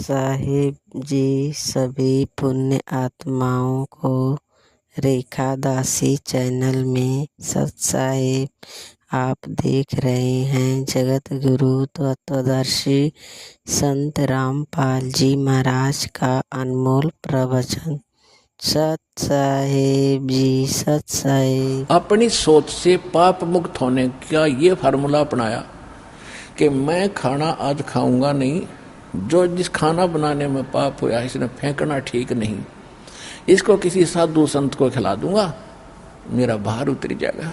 साहिब जी सभी पुण्य आत्माओं को रेखा दासी चैनल में सत साहिब आप देख रहे हैं जगत गुरु तत्वदर्शी संत रामपाल जी महाराज का अनमोल प्रवचन। सत साहिब जी, सत साहिब। अपनी सोच से पाप मुक्त होने का ये फार्मूला अपनाया कि मैं खाना आज खाऊंगा नहीं, जो जिस खाना बनाने में पाप हुआ इसने फेंकना ठीक नहीं, इसको किसी साधु संत को खिला दूंगा, मेरा भार उतर जाएगा।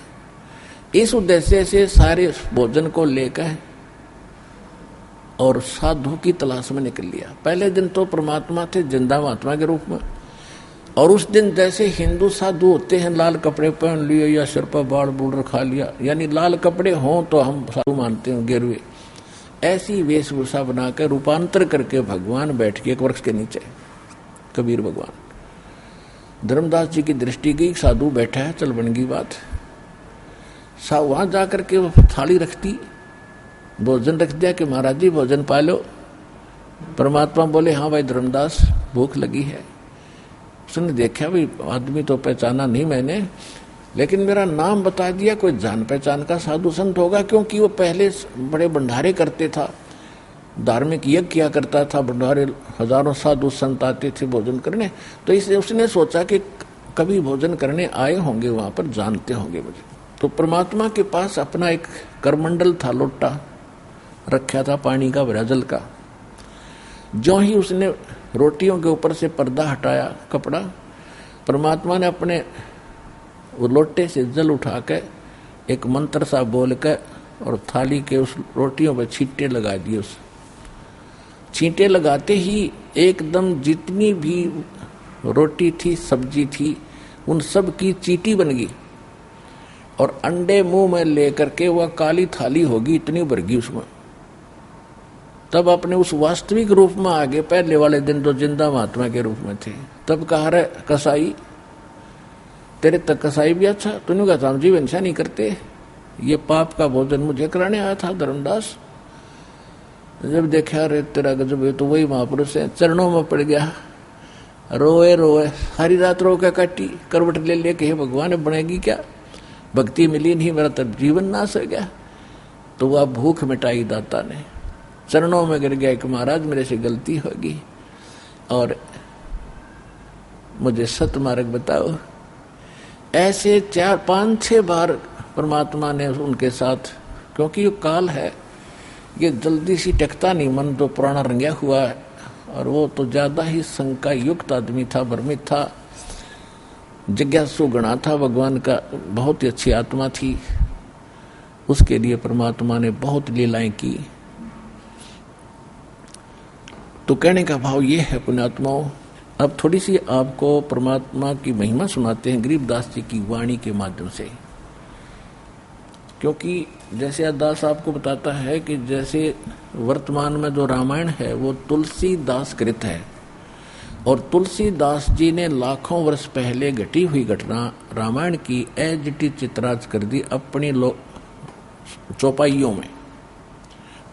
इस उद्देश्य से सारे भोजन को लेकर और साधु की तलाश में निकल लिया। पहले दिन तो परमात्मा थे जिंदा महात्मा के रूप में, और उस दिन जैसे हिंदू साधु होते हैं लाल कपड़े पहन लिए या सिर पर बाल बूढ़ रखा लिया, यानी लाल कपड़े हों तो हम साधु मानते हैं गिरवे, ऐसी वेशभूषा बनाकर रूपांतर करके भगवान बैठ के एक वृक्ष के नीचे, कबीर भगवान। धर्मदास जी की दृष्टि गई, साधु बैठा है, चल बन गई बात। वहां जाकर के वो थाली रखती, भोजन रख दिया कि महाराज जी भोजन पा लो। परमात्मा बोले हाँ भाई धर्मदास भूख लगी है। उसने देखा भाई आदमी तो पहचाना नहीं मैंने, लेकिन मेरा नाम बता दिया, कोई जान पहचान का साधु संत होगा, क्योंकि वो पहले बड़े भंडारे करते था, धार्मिक यज्ञ किया करता था, भंडारे हजारों साधु संत आते थे भोजन करने। तो इसलिए उसने सोचा कि कभी भोजन करने आए होंगे, वहां पर जानते होंगे मुझे। तो परमात्मा के पास अपना एक करमंडल था, लोटा रखा था पानी का भरा जल का। जो ही उसने रोटियों के ऊपर से पर्दा हटाया कपड़ा, परमात्मा ने अपने वो लोटे से जल उठा के एक मंत्र सा बोल के और थाली के उस रोटियों पर छींटे लगा दिए। उस छींटे लगाते ही एकदम जितनी भी रोटी थी सब्जी थी उन सब की चींटी बन गई, और अंडे मुंह में लेकर के वह काली थाली होगी इतनी भर गई उसमें। तब अपने उस वास्तविक रूप में आगे, पहले वाले दिन तो जिंदा महात्मा के रूप में थे। तब कहा रे कसाई, तेरे तक कसाई भी अच्छा, तूने कहा राम जी वंशा नहीं करते, ये पाप का भोजन मुझे कराने आया था धर्मदास। जब देखा रे तेरा गजब, तो वही महापुरुष है, चरणों में पड़ गया, रोए रोए, सारी रात रो के काटी, करवट ले ले के भगवान बनेगी क्या, भक्ति मिली नहीं, मेरा तब जीवन नाश हो गया। तो वह भूख मिटाई दाता ने, चरणों में गिर गया कि महाराज मेरे से गलती होगी और मुझे सत मार्ग बताओ। ऐसे 4-5-6 बार परमात्मा ने उनके साथ, क्योंकि ये काल है, ये जल्दी सी टेकता नहीं, मन तो पुराना रंगया हुआ है, और वो तो ज्यादा ही शंका युक्त आदमी था, भ्रमित था, जिज्ञासु गणा था, भगवान का बहुत ही अच्छी आत्मा थी। उसके लिए परमात्मा ने बहुत लीलाएं की। तो कहने का भाव ये है पुण्यात्माओं, अब थोड़ी सी आपको परमात्मा की महिमा सुनाते हैं गरीबदास जी की वाणी के माध्यम से। क्योंकि जैसे दास आपको बताता है कि जैसे वर्तमान में जो रामायण है वो तुलसीदास कृत है, और तुलसीदास जी ने लाखों वर्ष पहले घटी हुई घटना रामायण की एज चित्राज कर दी अपनी चौपाइयों में,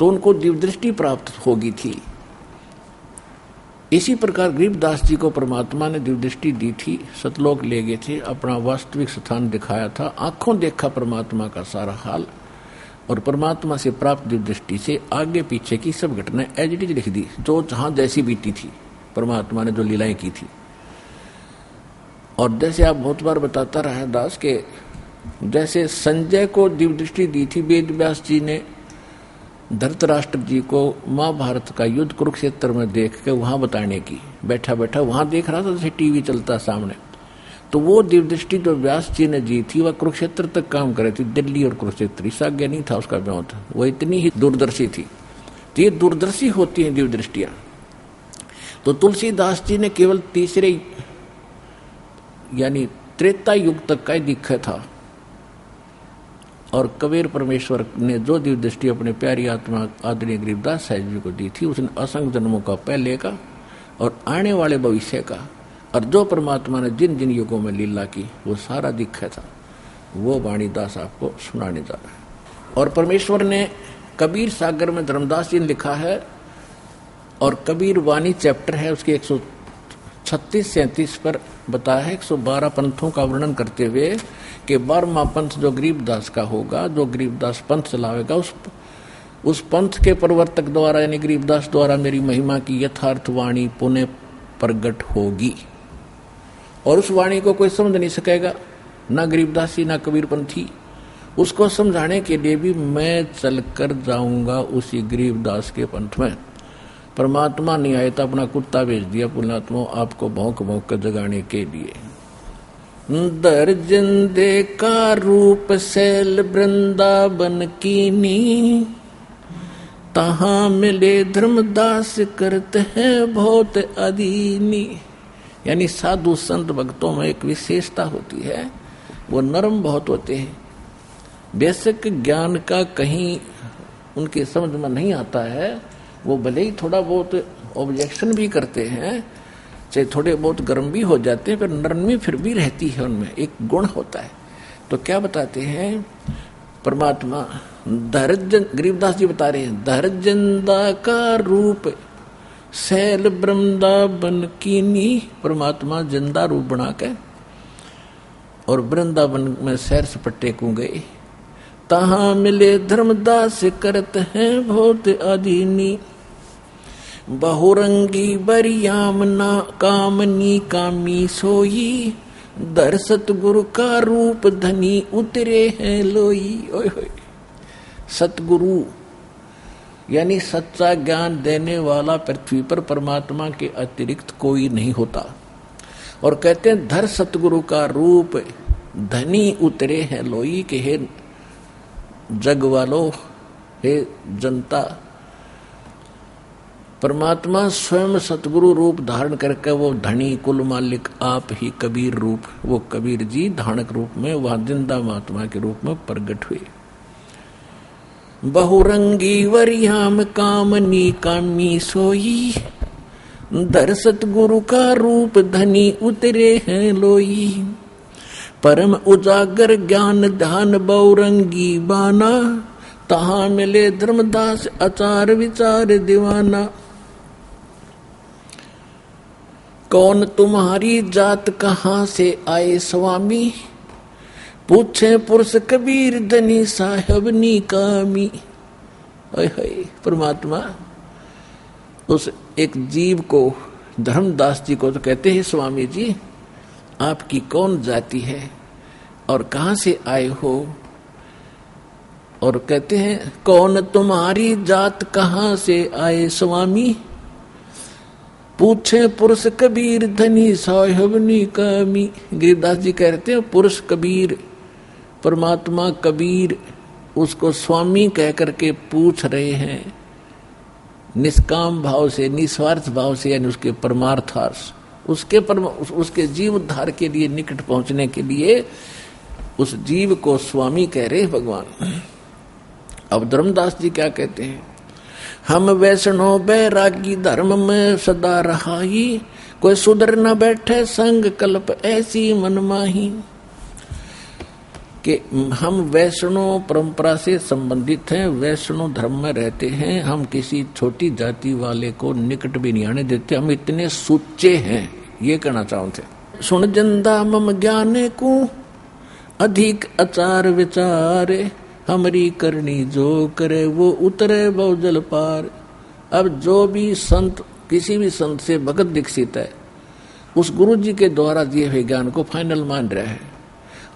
तो उनको दिव्यदृष्टि प्राप्त होगी थी। इसी प्रकार गरीबदास जी को परमात्मा ने दिव्यदृष्टि दी थी, सतलोक ले गए थे, अपना वास्तविक स्थान दिखाया था, आंखों देखा परमात्मा का सारा हाल, और परमात्मा से प्राप्त दिव्यदृष्टि से आगे पीछे की सब घटनाएं एज इट इज लिख दी, जो जहां जैसी बीती थी, परमात्मा ने जो लीलाएं की थी। और जैसे आप बहुत बार बताता रहा दास के, जैसे संजय को दिव्यदृष्टि दी थी वेद व्यास जी ने धृतराष्ट्र जी को महाभारत का युद्ध कुरुक्षेत्र में देख के वहां बताने की, बैठा बैठा वहां देख रहा था जैसे टीवी चलता सामने, तो वो दिव्यदृष्टि जो व्यास जी ने जी थी वह कुरुक्षेत्र तक काम करे थी, दिल्ली और कुरुक्षेत्र, इस आज्ञा नहीं था उसका ब्याह था, वो इतनी ही दूरदर्शी थी। तो ये दूरदर्शी होती है दिव्यदृष्टियां। तो तुलसीदास जी ने केवल तीसरे यानी त्रेता युग तक का ही दिखा था, और कबीर परमेश्वर ने जो दिव्य दृष्टि अपने प्यारी आत्मा आदरणीय गरीबदास साहिब जी को दी थी, उसने असंख्य जन्मों का पहले का और आने वाले भविष्य का, और जो परमात्मा ने जिन जिन युगों में लीला की वो सारा दिखा था, वो वाणीदास आपको सुनाने जा रहा है। और परमेश्वर ने कबीर सागर में धर्मदास जी ने लिखा है और कबीर वाणी चैप्टर है उसके 136-37 पर बताया है 112 पंथों का वर्णन करते हुए कि 12वां पंथ जो गरीबदास का होगा, जो गरीबदास पंथ चलावेगा, उस पंथ के प्रवर्तक द्वारा यानी गरीबदास द्वारा मेरी महिमा की यथार्थ वाणी पुनः प्रगट होगी। और उस वाणी को कोई समझ नहीं सकेगा, ना गरीबदासी ना कबीरपंथी। उसको समझाने के लिए भी मैं चलकर जाऊंगा उसी गरीबदास के पंथ में। परमात्मा नहीं आए तो अपना कुत्ता भेज दिया पुण्यात्मा आपको भौंक भौंक कर जगाने के लिए। दर्जन का रूप शैल वृंदावन कीनी, तहां मिले धर्मदास करते हैं बहुत अदीनी। यानी साधु संत भक्तों में एक विशेषता होती है, वो नरम बहुत होते हैं। बेसिक ज्ञान का कहीं उनके समझ में नहीं आता है, वो भले ही थोड़ा बहुत ऑब्जेक्शन भी करते हैं, चाहे थोड़े बहुत गर्म भी हो जाते हैं, पर नरमी फिर भी रहती है उनमें, एक गुण होता है। तो क्या बताते हैं परमात्मा, धैर्य गरीबदास जी बता रहे हैं, धैर्यंदा का रूप शैल वृंदावन कीनी। परमात्मा जिंदा रूप बना के और वृंदावन में सैर सपट्टे को गए, तहां मिले धर्मदास करत हैं बहुत अधीनी। बहुरंगी बरियामना कामनी कामी सोई, दर सतगुरु का रूप धनी उतरे हैं लोई। ओए होए, सतगुरु यानी सच्चा ज्ञान देने वाला पृथ्वी पर परमात्मा के अतिरिक्त कोई नहीं होता। और कहते हैं धर सतगुरु का रूप धनी उतरे हैं लोई, के हे जग वालों, हे जनता, परमात्मा स्वयं सतगुरु रूप धारण करके वो धनी कुल मालिक आप ही कबीर रूप, वो कबीर जी धानक रूप में वहां जिंदा महात्मा के रूप में प्रकट हुए। बहुरंगी वरियाम कामनी कामी सोई, दर सतगुरु का रूप धनी उतरे हैं लोई। परम उजागर ज्ञान ध्यान बहुरंगी बाना, तहां मिले धर्मदास आचार विचार दीवाना। कौन तुम्हारी जात कहाँ से आए स्वामी, पूछे पुरुष कबीर धनी साहब नी कामी। परमात्मा उस एक जीव को, धर्मदास जी को तो कहते हैं स्वामी जी आपकी कौन जाति है और कहाँ से आए हो। और कहते हैं कौन तुम्हारी जात कहाँ से आए स्वामी, पूछे पुरुष कबीर धनी साहब नी कामी। गरीबदास जी कहते हैं पुरुष कबीर, परमात्मा कबीर उसको स्वामी कह करके पूछ रहे हैं, निष्काम भाव से, निस्वार्थ भाव से, यानी उसके परमार्थार्थ, उसके जीव उद्धार के लिए, निकट पहुंचने के लिए उस जीव को स्वामी कह रहे भगवान। अब धर्मदास जी क्या कहते हैं, हम वैष्णव बैरागी धर्म में सदा रहाई, कोई सुधर न बैठे संग कल्प ऐसी मनमाही। कि हम वैष्णव परंपरा से संबंधित हैं, वैष्णव धर्म में रहते हैं, हम किसी छोटी जाति वाले को निकट भी नहीं आने देते, हम इतने सुच्चे हैं, ये कहना चाहते। सुन जंदा मम ज्ञाने को अधिक आचार विचारे, हमारी करनी जो करे वो उतरे बहुजल पार। अब जो भी संत, किसी भी संत से भगत दीक्षित है, उस गुरु जी के द्वारा दिए हुए ज्ञान को फाइनल मान रहा है,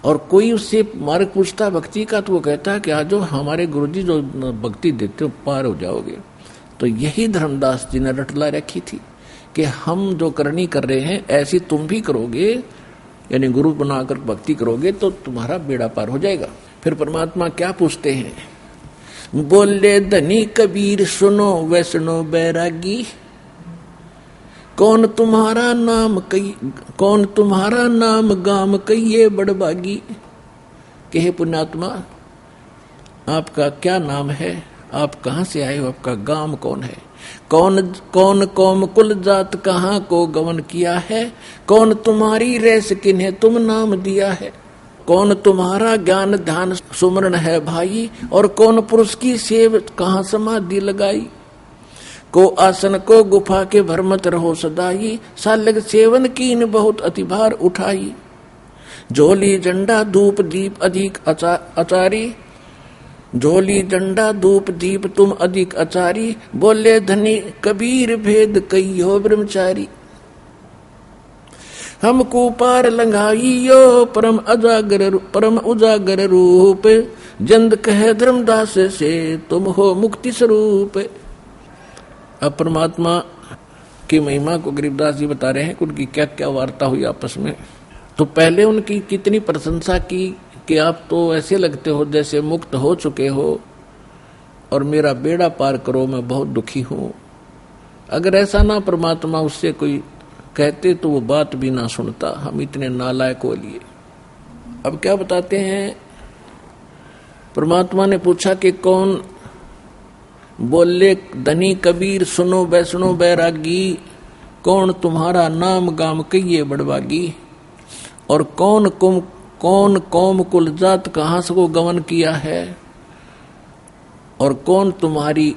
और कोई उससे मार्ग पूछता भक्ति का तो वो कहता है कि आज जो हमारे गुरुजी जो भक्ति देते हो पार हो जाओगे। तो यही धर्मदास जी ने रटला रखी थी कि हम जो करनी कर रहे हैं ऐसी तुम भी करोगे, यानी गुरु बनाकर भक्ति करोगे तो तुम्हारा बेड़ा पार हो जाएगा। फिर परमात्मा क्या पूछते हैं, बोले धनी कबीर सुनो वैष्णो बैरागी, कौन तुम्हारा नाम गाम कहिए बड़भागी। कहे पुण्यात्मा आपका क्या नाम है, आप कहाँ से आए हो, आपका गाम कौन है, कौन कौम कुल जात कहाँ को गमन किया है, कौन तुम्हारी रैस किन्हें तुम नाम दिया है, कौन तुम्हारा ज्ञान ध्यान सुमरण है भाई, और कौन पुरुष की सेव कहाँ समाधि लगाई, को आसन को गुफा के भरमत रहो सदाई, सालग सेवन कीन बहुत अतिभार उठाई। झोली झंडा धूप दीप अधिक अचारी, झोली झंडा धूप दीप तुम अधिक अचारी, बोले धनी कबीर भेद कहियो ब्रह्मचारी। हमको पार लंघाइयो परम उजागर रूप, जंद कहे धर्मदास से तुम हो मुक्ति स्वरूप। अब परमात्मा की महिमा को गरीबदास जी बता रहे हैं कि उनकी क्या क्या वार्ता हुई आपस में। तो पहले उनकी कितनी प्रशंसा की कि आप तो ऐसे लगते हो जैसे मुक्त हो चुके हो और मेरा बेड़ा पार करो, मैं बहुत दुखी हूं। अगर ऐसा ना परमात्मा उससे कोई कहते तो वो बात भी ना सुनता, हम इतने नालायक हो लिए। अब क्या बताते हैं, परमात्मा ने पूछा कि कौन, बोले धनी कबीर सुनो वैष्णो बैरागी, कौन तुम्हारा नाम गाम कहिए बड़वागी। और कौन कौम कुल जात कहां से को गमन किया है, और कौन तुम्हारी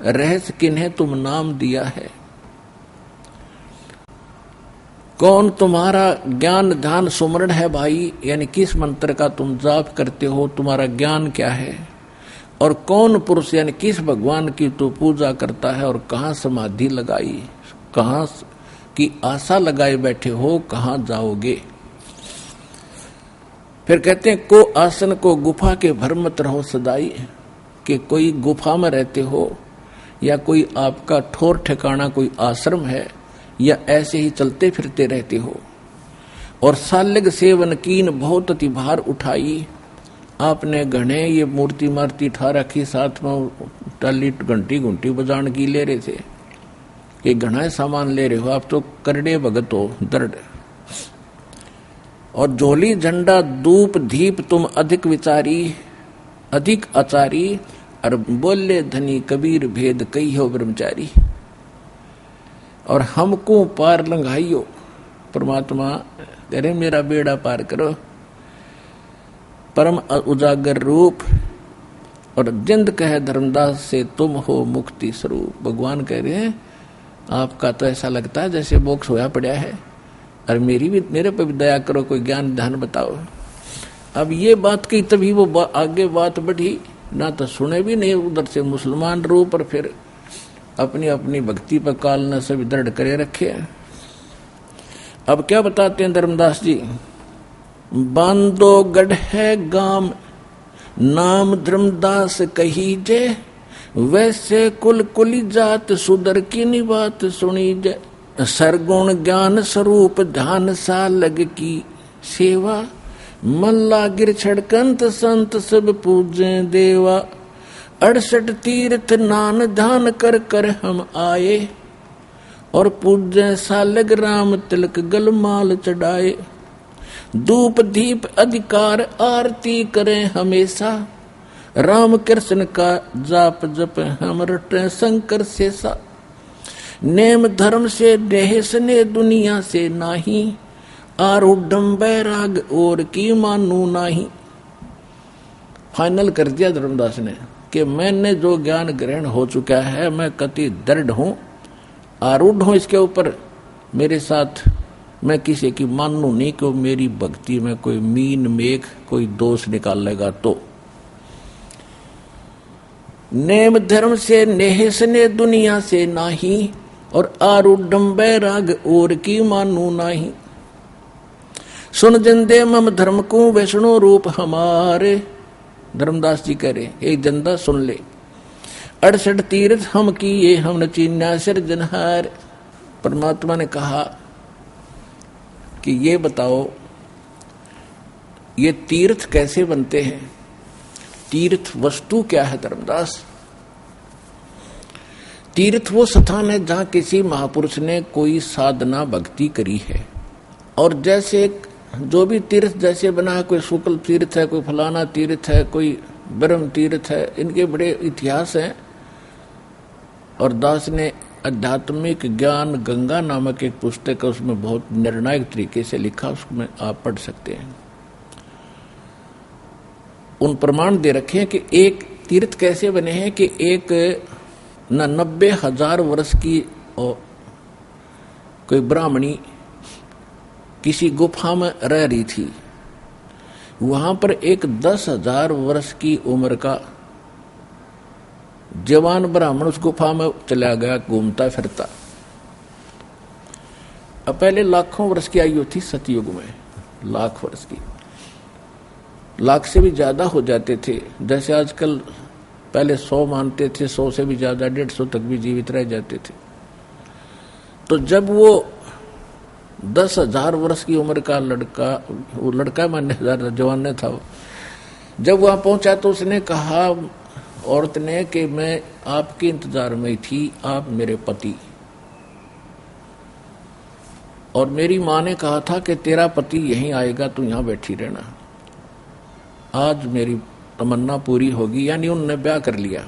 रहस्य किन्हें तुम नाम दिया है। कौन तुम्हारा ज्ञान ध्यान सुमरण है भाई, यानी किस मंत्र का तुम जाप करते हो, तुम्हारा ज्ञान क्या है। और कौन पुरुष यानी किस भगवान की तू पूजा करता है, और कहाँ समाधि लगाई, कहाँ की आशा लगाए बैठे हो, कहाँ जाओगे। फिर कहते हैं को आसन को गुफा के भरमत रहो सदाई, कि कोई गुफा में रहते हो या कोई आपका ठोर ठिकाना कोई आश्रम है या ऐसे ही चलते फिरते रहते हो। और सालग सेवन कीन बहुत अति भार उठाई, आपने घने ये मूर्ति मार्ती ठा रखी, साथ में टाली घंटी घंटी बजान की ले रहे थे कि घना सामान ले रहे हो, आप तो करड़े भगत हो दर्द। और झोली झंडा धूप दीप तुम अधिक विचारी अधिक आचारी, और बोले धनी कबीर भेद कही हो ब्रह्मचारी। और हमको पार लंघाइयो, परमात्मा कह रहे मेरा बेड़ा पार करो, परम उजागर रूप। और जिंद कहे धर्मदास से तुम हो मुक्ति स्वरूप। भगवान कह रहे हैं आपका तो ऐसा लगता है जैसे मोक्ष होया पड़ा है, और मेरे पर भी दया करो, कोई ज्ञान ध्यान बताओ। अब ये बात की तभी वो आगे बात बढ़ी, ना तो सुने भी नहीं उधर से मुसलमान रूप, और फिर अपनी अपनी भक्ति पर काल न सभी दृढ़ करे रखे। अब क्या बताते हैं धर्मदास जी, बांधो गढ़ है गाम नाम धर्मदास कही जे, वैसे कुल कुली जात सुधर की नी बात सुनी जे। सरगुण ज्ञान स्वरूप ध्यान सा लग की सेवा, मन लागिर छड़कंत संत सब पूजे देवा। 68 तीर्थ नान ध्यान कर कर हम आए, और पूजे सालग राम तिलक गलमाल चढ़ाए। धूप दीप अधिकार आरती करें हमेशा, राम कृष्ण का जाप जप हम रटे शंकर शेषा। नेम धर्म से देह स्नेह दुनिया से नाही, आरूढ़ बैराग और की मानू नाही। फाइनल कर दिया धर्मदास ने कि मैंने जो ज्ञान ग्रहण हो चुका है, मैं कति दृढ़ हूं, आरूढ़ हूं इसके ऊपर, मेरे साथ मैं किसी की मानू नहीं कि मेरी भक्ति में कोई मीन मेघ कोई दोष निकालेगा। तो नेम धर्म से नेह स्नेह दुनिया से नाही, और आरूढ़ बैराग और की मानू नाही। सुन जंदे मम धर्म को वैष्णो रूप हमारे, धर्मदास जी कह रहे एक जंदा सुन ले। 68 तीर्थ हम किए हम नचीन्या सिरजनहार। परमात्मा ने कहा कि ये बताओ ये तीर्थ कैसे बनते हैं, तीर्थ वस्तु क्या है धर्मदास। तीर्थ वो स्थान है जहां किसी महापुरुष ने कोई साधना भक्ति करी है। और जैसे जो भी तीर्थ जैसे बना है, कोई शुक्ल तीर्थ है, कोई फलाना तीर्थ है, कोई ब्रह्म तीर्थ है, इनके बड़े इतिहास हैं। और दास ने आध्यात्मिक ज्ञान गंगा नामक एक पुस्तक है, उसमें बहुत निर्णायक तरीके से लिखा, उसमें आप पढ़ सकते हैं। उन प्रमाण दे रखे हैं कि एक तीर्थ कैसे बने हैं कि एक न 90,000 वर्ष की कोई ब्राह्मणी किसी गुफा में रह रही थी। वहां पर एक 10,000 वर्ष की उम्र का जवान ब्राह्मण उस गुफा में चला गया, घूमता फिरता। अब पहले लाखों वर्ष की आयु थी सतयुग में, लाख वर्ष की, लाख से भी ज्यादा हो जाते थे। जैसे आजकल पहले 100 मानते थे, 100 से भी ज्यादा, 150 तक भी जीवित रह जाते थे। तो जब वो 10,000 वर्ष की उम्र का लड़का, वो लड़का मानने जवान ने था, जब वहां पहुंचा तो उसने कहा औरत ने कि मैं आपके इंतजार में थी, आप मेरे पति, और मेरी माँ ने कहा था कि तेरा पति यहीं आएगा, तू यहां बैठी रहना। आज मेरी तमन्ना पूरी होगी। यानी उन्होंने ब्याह कर लिया,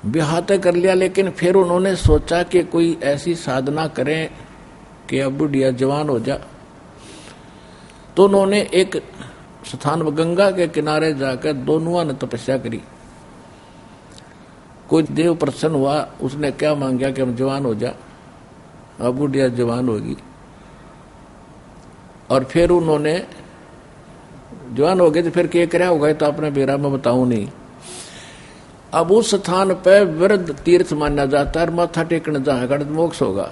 ब्याह तो कर लिया, लेकिन फिर उन्होंने सोचा कि कोई ऐसी साधना करें कि अब बुढ़िया जवान हो जा। तो उन्होंने एक स्थान गंगा के किनारे जाकर दोनों ने तपस्या करी। कोई देव प्रसन्न हुआ, उसने क्या मांगा कि हम जवान हो जा, अब बुढ़िया जवान होगी। और फिर उन्होंने जवान हो गए तो फिर क्या क्या होगा तो आपने बेरा में बताऊं नहीं। अब उस स्थान पर वृद्ध तीर्थ माना जाता है, माथा टेकने जाएगा तो मोक्ष होगा।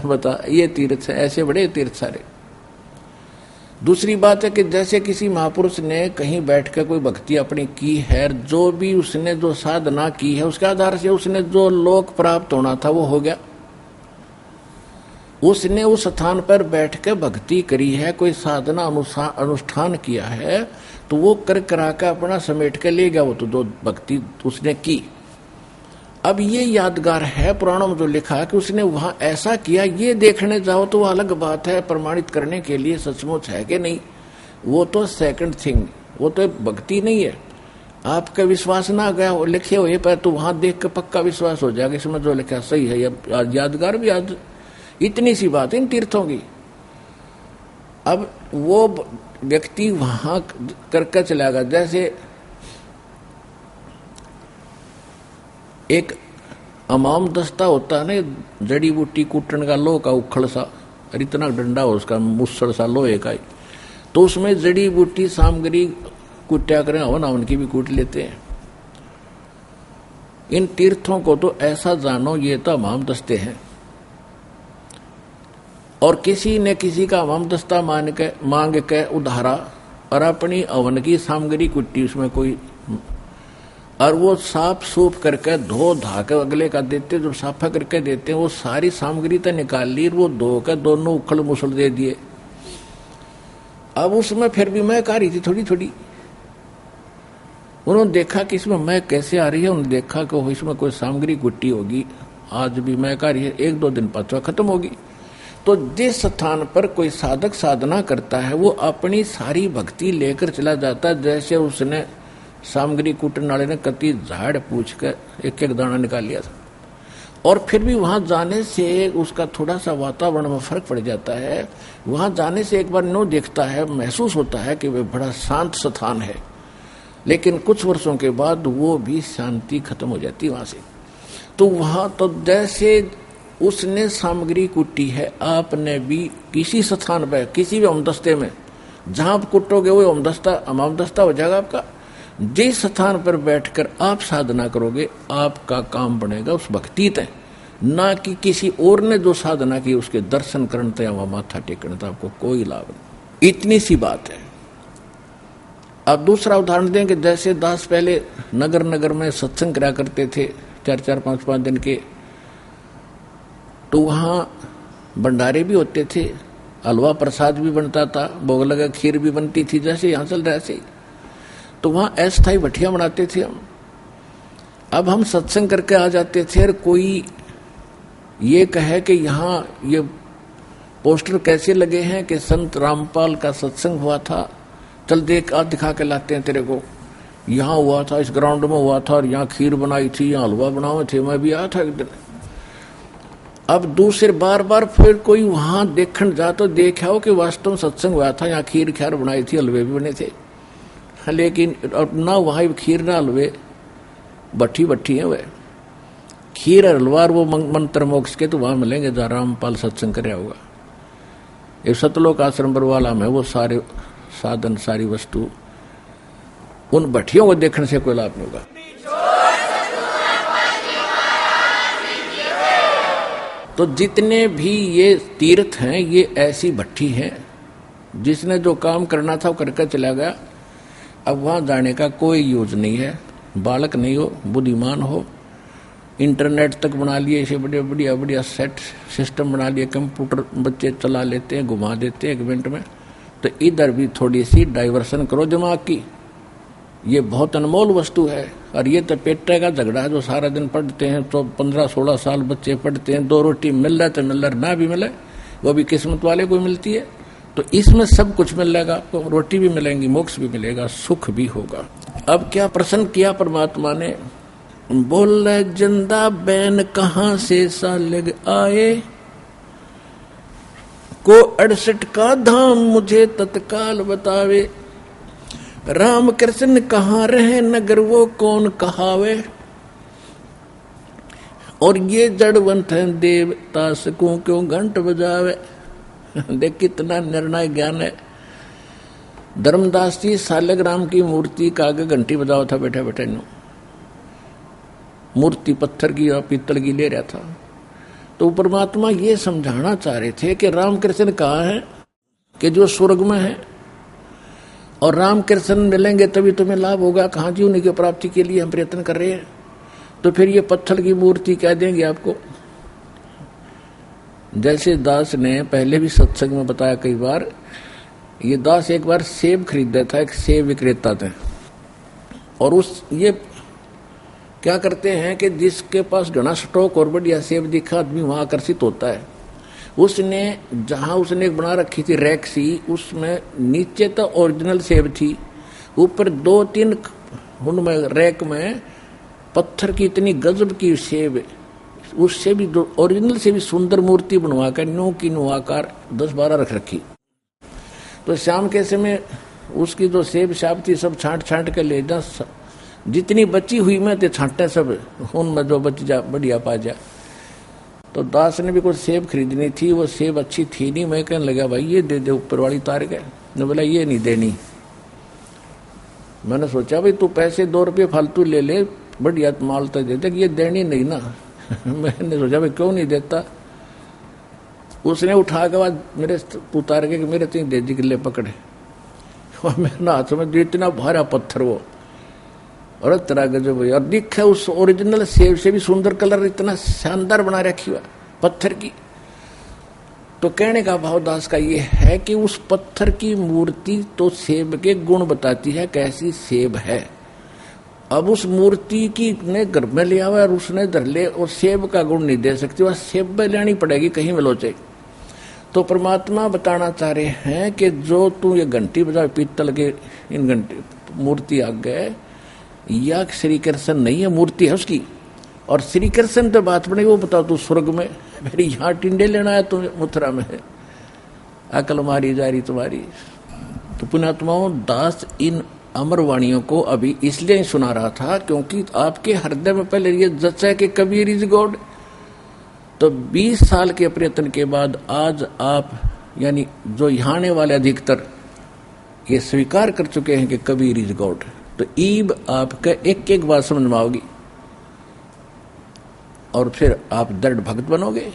बता, ये तीर्थ है, ऐसे बड़े तीर्थ सारे। दूसरी बात है कि जैसे किसी महापुरुष ने कहीं बैठकर कोई भक्ति अपनी की है, जो भी उसने जो साधना की है उसके आधार से उसने जो लोक प्राप्त होना था वो हो गया। उसने उस स्थान पर बैठकर भक्ति करी है, कोई साधना अनुष्ठान किया है, तो वो कर करा कर अपना समेट के ले गया, वो तो जो भक्ति उसने की। अब ये यादगार है पुराणों में जो लिखा है कि उसने वहां ऐसा किया, ये देखने जाओ तो अलग बात है, प्रमाणित करने के लिए सचमुच है कि नहीं, वो तो सेकंड थिंग, वो तो भक्ति नहीं है। आपका विश्वास ना गया लिखे हुए पर, तो वहां देख के पक्का विश्वास हो जाएगा इसमें जो लिखा सही है। यादगार भी याद, इतनी सी बात इन तीर्थों की। अब वो व्यक्ति वहां करके चला गया। जैसे एक अमाम दस्ता होता है ना, जड़ी बूटी कूटन का, लोह का उखड़ सा, और इतना डंडा हो उसका, मुस्सड़ सा लोहे का ही, तो उसमें जड़ी बूटी सामग्री कूटा करें, हवन हवन की भी कूट लेते हैं। इन तीर्थों को तो ऐसा जानो, ये तो अमाम दस्ते हैं, और किसी ने किसी का अमाम दस्ता मांग के उधारा और अपनी हवन की सामग्री कुट्टी उसमें कोई, और वो साफ सूफ करके धो धा के अगले का देते, जो साफा करके देते हैं, वो सारी सामग्री तो निकाल ली, वो धो के दोनों उखड़ मुसड़ दे दिए। अब उसमें फिर भी महक आ रही थी थोड़ी थोड़ी। उन्होंने देखा कि इसमें महक कैसे आ रही है, उन्होंने देखा कि इसमें कोई सामग्री गुट्टी होगी, आज भी महक आ रही है, 1-2 दिन पचवा खत्म होगी। तो जिस स्थान पर कोई साधक साधना करता है वो अपनी सारी भक्ति लेकर चला जाता है। जैसे उसने सामग्री कूटने वाले ने कति झाड़ पूछ कर एक एक दाना निकाल लिया था, और फिर भी वहां जाने से उसका थोड़ा सा वातावरण में फर्क पड़ जाता है। वहां जाने से एक बार नो देखता है, महसूस होता है कि वह बड़ा शांत स्थान है, लेकिन कुछ वर्षों के बाद वो भी शांति खत्म हो जाती वहां से। तो वहां तो जैसे उसने सामग्री कुटी है, आपने भी किसी स्थान पर, किसी भी अमदस्ते में जहां आप कुटोगे वो अमदस्ता हो जाएगा आपका। जिस स्थान पर बैठकर आप साधना करोगे आपका काम बनेगा उस भक्ति तय, ना कि किसी और ने जो साधना की उसके दर्शन करने या माथा टेकने तो आपको कोई लाभ नहीं। इतनी सी बात है। अब दूसरा उदाहरण दें कि जैसे दास पहले नगर नगर में सत्संग करा करते थे 4-4, 5-5 दिन के, तो वहाँ भंडारे भी होते थे, हलवा प्रसाद भी बनता था, भोग लगा खीर भी बनती थी, जैसे यहाँ चल रहा है। तो वहाँ अस्थायी भट्टियाँ बनाते थे हम। अब हम सत्संग करके आ जाते थे और कोई ये कहे कि यहाँ ये पोस्टर कैसे लगे हैं कि संत रामपाल का सत्संग हुआ था, चल देख आ दिखा के लाते हैं तेरे को, यहाँ हुआ था, इस ग्राउंड में हुआ था, और यहाँ खीर बनाई थी, यहाँ हलवा बनाए थे, मैं भी आया था एक दिन। अब दूसरे बार बार फिर कोई वहां देखने जा तो देखा हो कि वास्तव में सत्संग हुआ था, यहाँ खीर ख्यार बनाई थी, हलवे भी बने थे, लेकिन ना वहां खीर ना हलवे, भट्टी भट्टी है वह खीर हलवार वो मंत्र मोक्ष के तो वहां मिलेंगे जहाँ रामपाल सत्संग कर होगा। ये सतलोक आश्रम बरवाला में वो सारे साधन सारी वस्तु उन भट्टियों को देखने से कोई लाभ नहीं होगा। तो जितने भी ये तीर्थ हैं ये ऐसी भट्टी है जिसने जो काम करना था वो करके चला गया। अब वहां जाने का कोई यूज नहीं है। बालक नहीं हो, बुद्धिमान हो, इंटरनेट तक बना लिए, ऐसे बढ़िया बढ़िया बढ़िया सेट सिस्टम बना लिए, कंप्यूटर बच्चे चला लेते हैं, घुमा देते हैं 1 मिनट में। तो इधर भी थोड़ी सी डाइवर्सन करो दिमाग की। ये बहुत अनमोल वस्तु है। और ये तो पेटे का झगड़ा है जो सारा दिन पढ़ते हैं, तो 15-16 साल बच्चे पढ़ते हैं, 2 रोटी मिल रहा है तो मिल रहा, ना भी मिले वो भी किस्मत वाले को मिलती है। तो इसमें सब कुछ मिलेगा आपको, रोटी भी मिलेंगी, मोक्ष भी मिलेगा, सुख भी होगा। अब क्या प्रश्न किया परमात्मा ने, बोले जिंदा बैन कहाँ से सालग आए, को 68 का धाम मुझे तत्काल बतावे, राम कृष्ण कहाँ रहे नगर वो कौन कहावे, और ये जड़वंत है देवता सकूं क्यों घंट बजावे। देख कितना निर्णय ज्ञान है। धर्मदास जी सालग्राम की मूर्ति का आगे घंटी बजावा था बैठे बैठे नो, मूर्ति पत्थर की और पीतल की ले रहा था। तो परमात्मा ये समझाना चाह रहे थे कि राम कृष्ण कहाँ है, कि जो स्वर्ग में है, और राम कृष्ण मिलेंगे तभी तुम्हें लाभ होगा। कहाँ जी उन्हीं की प्राप्ति के लिए हम प्रयत्न कर रहे हैं। तो फिर ये पत्थर की मूर्ति क्या देंगे आपको। जैसे दास ने पहले भी सत्संग में बताया कई बार, ये दास एक बार सेब खरीदा था, एक सेब विक्रेता थे, और उस ये क्या करते हैं कि जिसके पास घना स्टॉक और बढ़िया सेब दिखा आदमी वहां आकर्षित होता है। उसने जहां उसने बना रखी थी रैक सी, उसमें नीचे तो ओरिजिनल सेब थी, ऊपर 2-3 उनमें रैक में पत्थर की इतनी गजब की सेब, उससे भी ओरिजिनल से भी सुंदर मूर्ति बनवाकर नो की नो आकार 10-12 रख रखी। तो शाम के समय उसकी जो सेब शाप थी सब छांट छांट के ले जा, जितनी बची हुई में ते छांटे सब उनमें जो बच जा बढ़िया पा जा। तो दास ने भी कुछ सेब खरीदनी थी, वो सेब अच्छी थी नहीं। मैं कहने लगा भाई ये दे दे, ऊपर वाली तार के। ने बोला ये नहीं देनी। मैंने सोचा भाई तू पैसे 2 रुपये फालतू ले ले, बढ़िया माल तो दे दे, ये देनी नहीं ना। मैंने सोचा भाई क्यों नहीं देता। उसने उठा के बाद मेरे उतार के मेरे 3 दे दी गिले पकड़े, और मेरे हाथ में इतना भारा पत्थर वो, और तरह गजब। और दिखे उस ओरिजिनल सेब से भी सुंदर कलर, इतना शानदार बना रखी हुआ पत्थर की। तो कहने का भाव दास का ये है कि उस पत्थर की मूर्ति तो सेब के गुण बताती है, कैसी सेब है। अब उस मूर्ति की ने घर में लिया हुआ और उसने धर ले, और सेब का गुण नहीं दे सकती, वह सेब में लेनी पड़ेगी कहीं मिलोचे। तो परमात्मा बताना चाह रहे हैं कि जो तू ये घंटी बजा पीतल के इन घंटी मूर्ति आ गए, या श्री कृष्ण नहीं है, मूर्ति है उसकी। और श्री कृष्ण तो बात बनी, वो बताओ तू स्वर्ग में, मेरी यहाँ टिंडे लेना है तुम्हें मथुरा में, अकल मारी जा रही तुम्हारी। तो पुण्यात्माओं, दास इन अमर वाणियों को अभी इसलिए ही सुना रहा था क्योंकि आपके हृदय में पहले ये जच है कि कबीर इज गॉड। तो 20 साल के प्रयत्न के बाद आज आप यानी जो यहाँ आने वाले अधिकतर ये स्वीकार कर चुके हैं कि कबीर इज गॉड। तो ईब आपका एक बात समझ में आओगी, और फिर आप दृढ़ भक्त बनोगे।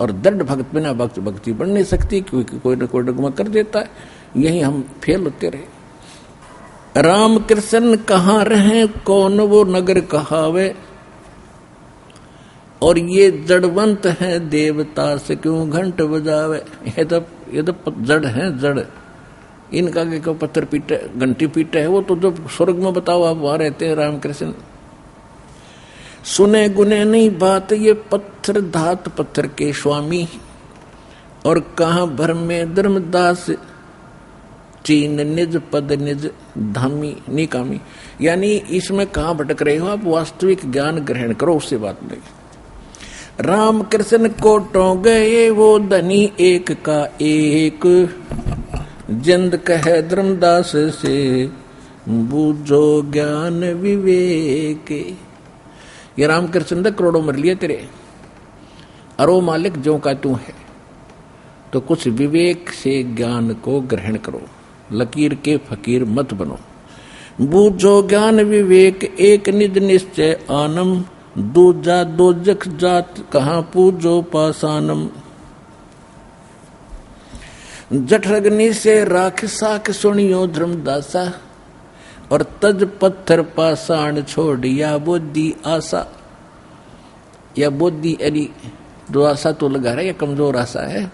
और दृढ़ भक्त बिना भक्ति बन नहीं सकती, क्योंकि कोई न कोई डगमा कर देता है। यही हम फेल होते रहे। राम कृष्ण कहाँ रहे कौन वो नगर कहावे, और ये जड़वंत है देवता से क्यों घंट बजावे। ये तो जड़ है, जड़। इनका के पत्थर पीटे घंटी पीटे है, वो तो जो स्वर्ग में बताओ आप वहां रहते हैं राम कृष्ण। सुने गुने नहीं बात ये पत्थर धात पत्थर के स्वामी, और कहाँ भर में धर्मदास चीन निज पद निज धामी निकामी। यानी इसमें कहाँ भटक रहे हो आप, वास्तविक ज्ञान ग्रहण करो, उससे बात नहीं। राम कृष्ण कोटों गए वो धनी एक का एक, जिंद कहे धर्मदास से बूझो ज्ञान विवेक। ये रामकृष्ण करोड़ों मर लिए तेरे, अरो मालिक जो का तू है। तो कुछ विवेक से ज्ञान को ग्रहण करो, लकीर के फकीर मत बनो। बूझो ज्ञान विवेक एक निज निश्चय आनम, दूजा दोजख जात कहाँ पूजो पासानम। जठरग्नि से राख साख सुनियो धर्मदासा, और तज पत्थर पाषाण छोड़िया बुद्धि आशा। या बुद्धि यानी जो आशा तो लगा रहा है, ये कमजोर आशा है,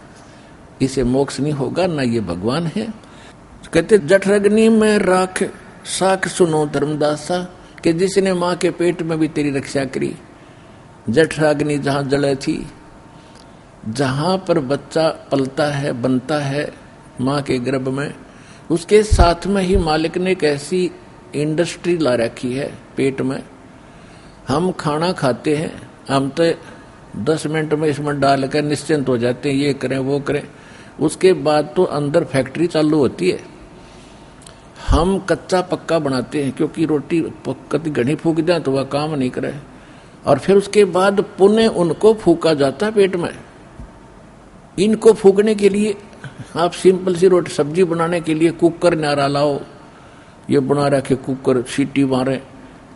इसे मोक्ष नहीं होगा, ना ये भगवान है। कहते जठरग्नि में राख साख सुनो धर्मदासा, कि जिसने माँ के पेट में भी तेरी रक्षा करी। जठराग्नि जहाँ जले थी, जहाँ पर बच्चा पलता है बनता है माँ के गर्भ में, उसके साथ में ही मालिक ने एक ऐसी इंडस्ट्री ला रखी है पेट में। हम खाना खाते हैं, हम तो 10 मिनट में इसमें डालकर निश्चिंत हो जाते हैं, ये करें वो करें। उसके बाद तो अंदर फैक्ट्री चालू होती है। हम कच्चा पक्का बनाते हैं, क्योंकि रोटी कति घनी फूक जाए तो वह काम नहीं करे, और फिर उसके बाद पुनः उनको फूका जाता है पेट में। इनको फूकने के लिए आप सिंपल सी रोटी सब्जी बनाने के लिए कुकर नारा लाओ, ये बना रखे कुकर, सीटी मारे,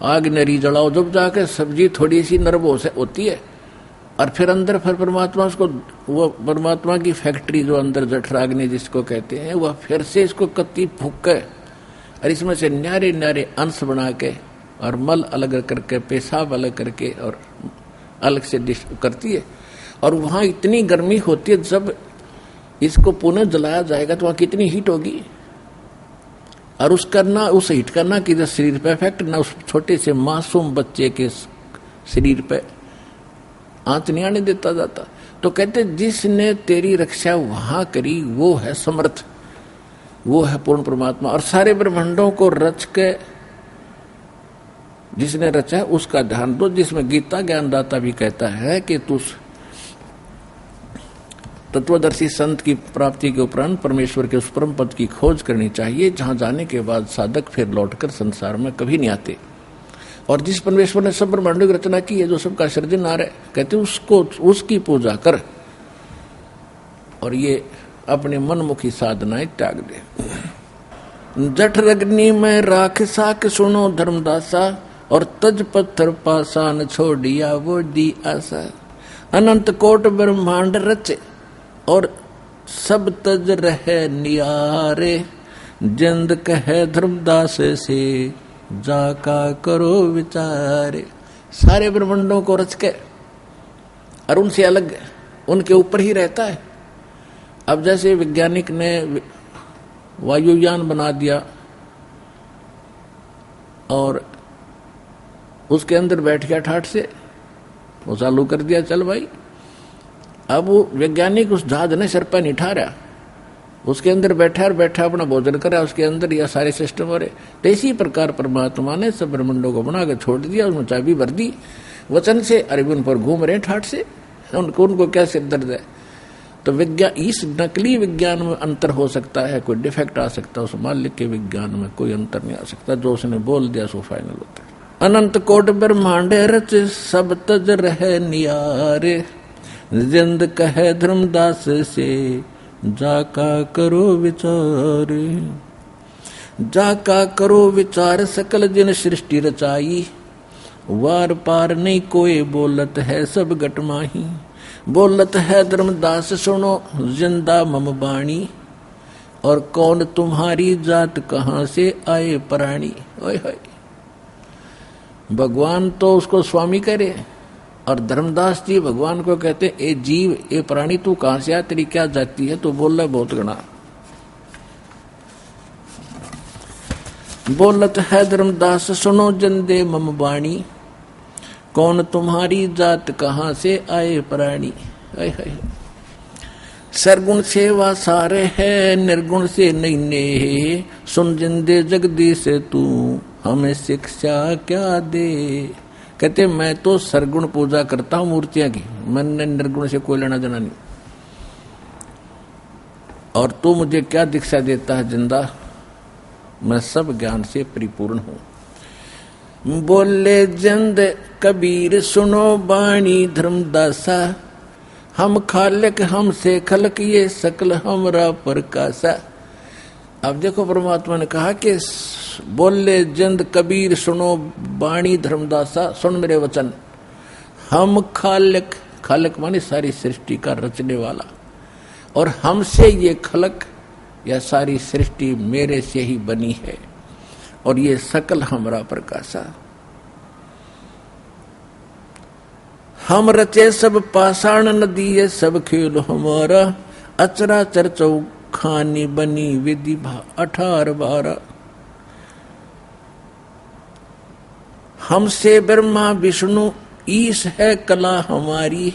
आग नरी जलाओ, जब जाके सब्जी थोड़ी सी नरम होती है, और फिर अंदर फिर परमात्मा उसको, वो परमात्मा की फैक्ट्री जो अंदर जठराग्नि जिसको कहते हैं, वह फिर से इसको कत्ती फूक के और इसमें से न्यारे न्यारे अंश बना के और मल अलग करके, पेशाब अलग करके और अलग से डिश करती है। और वहाँ इतनी गर्मी होती है, जब इसको पुनः जलाया जाएगा तो वहाँ कितनी हीट होगी। और उसका ना उस हीट का ना कि शरीर पे इफेक्ट, ना उस छोटे से मासूम बच्चे के शरीर पे आंच नहीं आने देता जाता। तो कहते जिसने तेरी रक्षा वहां करी वो है समर्थ, वो है पूर्ण परमात्मा। और सारे ब्रह्मांडों को रच के जिसने रचा है उसका ध्यान दो, जिसमें गीता ज्ञानदाता भी कहता है कि तू तत्वदर्शी संत की प्राप्ति के उपरांत परमेश्वर के उस परम पद की खोज करनी चाहिए, जहां जाने के बाद साधक फिर लौटकर संसार में कभी नहीं आते। और जिस परमेश्वर ने सब ब्रह्मांडों की रचना की है, जो सबका सृजनहार है, कहते उसको उसकी पूजा कर और ये अपने मनमुखी साधनाएं त्याग दे। जठरग्नि में राख साख सुनो धर्मदासा, और तज पत्थर पाषाण छोड़िया वो दी आशा। अनंत कोट ब्रह्मांड रचे और सब तज रहे नियारे, जिंद कहे धर्मदास से जाका करो विचारे। सारे ब्रह्मांडों को रच के और उनसे अलग उनके ऊपर ही रहता है। अब जैसे वैज्ञानिक ने वायुयान बना दिया और उसके अंदर बैठ गया ठाठ से, वो चालू कर दिया, चल भाई। अब वो वैज्ञानिक उस जहाज ने सिर पर नहीं ठहरा, उसके अंदर बैठा और बैठा अपना भोजन करा, उसके अंदर यह सारे सिस्टम हो रहे। तो इसी प्रकार परमात्मा ने सब ब्रह्मांडों को बना के छोड़ दिया, उसमें चाबी भर दी वचन से, अरे उन पर घूम रहे ठाठ से, उनको क्या सिर दर्द है। तो विज्ञान, इस नकली विज्ञान में अंतर हो सकता है, कोई डिफेक्ट आ सकता है, उस मालिक के विज्ञान में कोई अंतर नहीं आ सकता। जो उसने बोल दिया सो फाइनल होता है। अनंत कोट ब्रह्मांड रच सब तज रहे नियारे, जिंद कहे धर्मदास से जाका करो विचार। जाका करो विचार सकल जिन सृष्टि रचाई, वार पार नहीं कोई बोलत है सब गट माही। बोलत है धर्मदास सुनो जिंदा मम बाणी, और कौन तुम्हारी जात कहाँ से आए प्राणी। ओए होए, भगवान तो उसको स्वामी करे और धर्मदास जी भगवान को कहते ए जीव ए प्राणी तू कहां से आया, तेरी क्या जाति है। तो बोल रहा बहुत गणा। बोलत है धर्मदास सुनो जिंदे मम बाणी, कौन तुम्हारी जात कहां से आए प्राणी। सरगुण सेवा सारे है निर्गुण से नहीं ने, सुन जिंदे जगदीश तू हमें शिक्षा क्या दे। कहते मैं तो सरगुण पूजा करता हूं मूर्तियां की, मैंने निर्गुण से कोई लेना देना नहीं। और तू मुझे क्या दीक्षा देता है जिंदा, मैं सब ज्ञान से परिपूर्ण हूं। बोले जिंद कबीर सुनो बाणी धर्मदासा, हम खालिक हमसे खलक ये सकल हमरा प्रकाशा। अब देखो परमात्मा ने कहा कि बोले जिंद कबीर सुनो बाणी धर्मदासा, सुन मेरे वचन। हम खालिक, खालिक माने सारी सृष्टि का रचने वाला, और हमसे ये खलक या सारी सृष्टि मेरे से ही बनी है, और ये सकल हमरा प्रकाशा। हम रचे सब पाषाण नदी ये सब खेल हमारा, अचरा चरचौ खानी बनी विधि 18-12। हमसे ब्रह्मा विष्णु ईश है कला हमारी,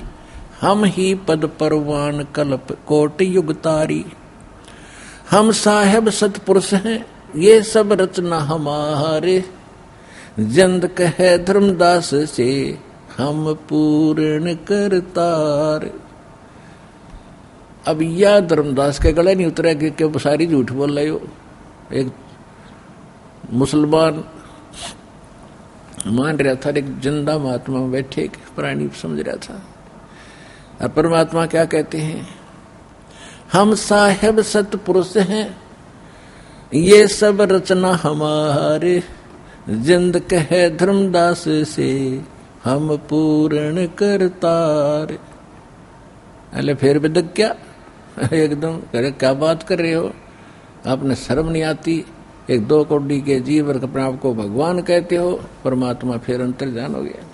हम ही पद परवान कल्प कोट युग तारी। हम साहेब सतपुरुष हैं ये सब रचना हमारे, जंद कहे धर्मदास से हम पूर्ण करतार। अब यह धर्मदास के गले नहीं उतरा कि सारी झूठ बोल रहे हो। एक मुसलमान मान रहा था, एक जिंदा महात्मा बैठे एक प्राणी समझ रहा था। और परमात्मा क्या कहते हैं, हम साहेब सतपुरुष हैं ये सब रचना हमारे, जिंद कहे धर्मदास से हम पूर्ण करतार। अरे फिर बिदक क्या एकदम करे, क्या बात कर रहे हो, आपने शर्म नहीं आती, एक 2 कौड़ी के जीव अपने आप को भगवान कहते हो। परमात्मा फिर अंतर्ध्यान हो गया।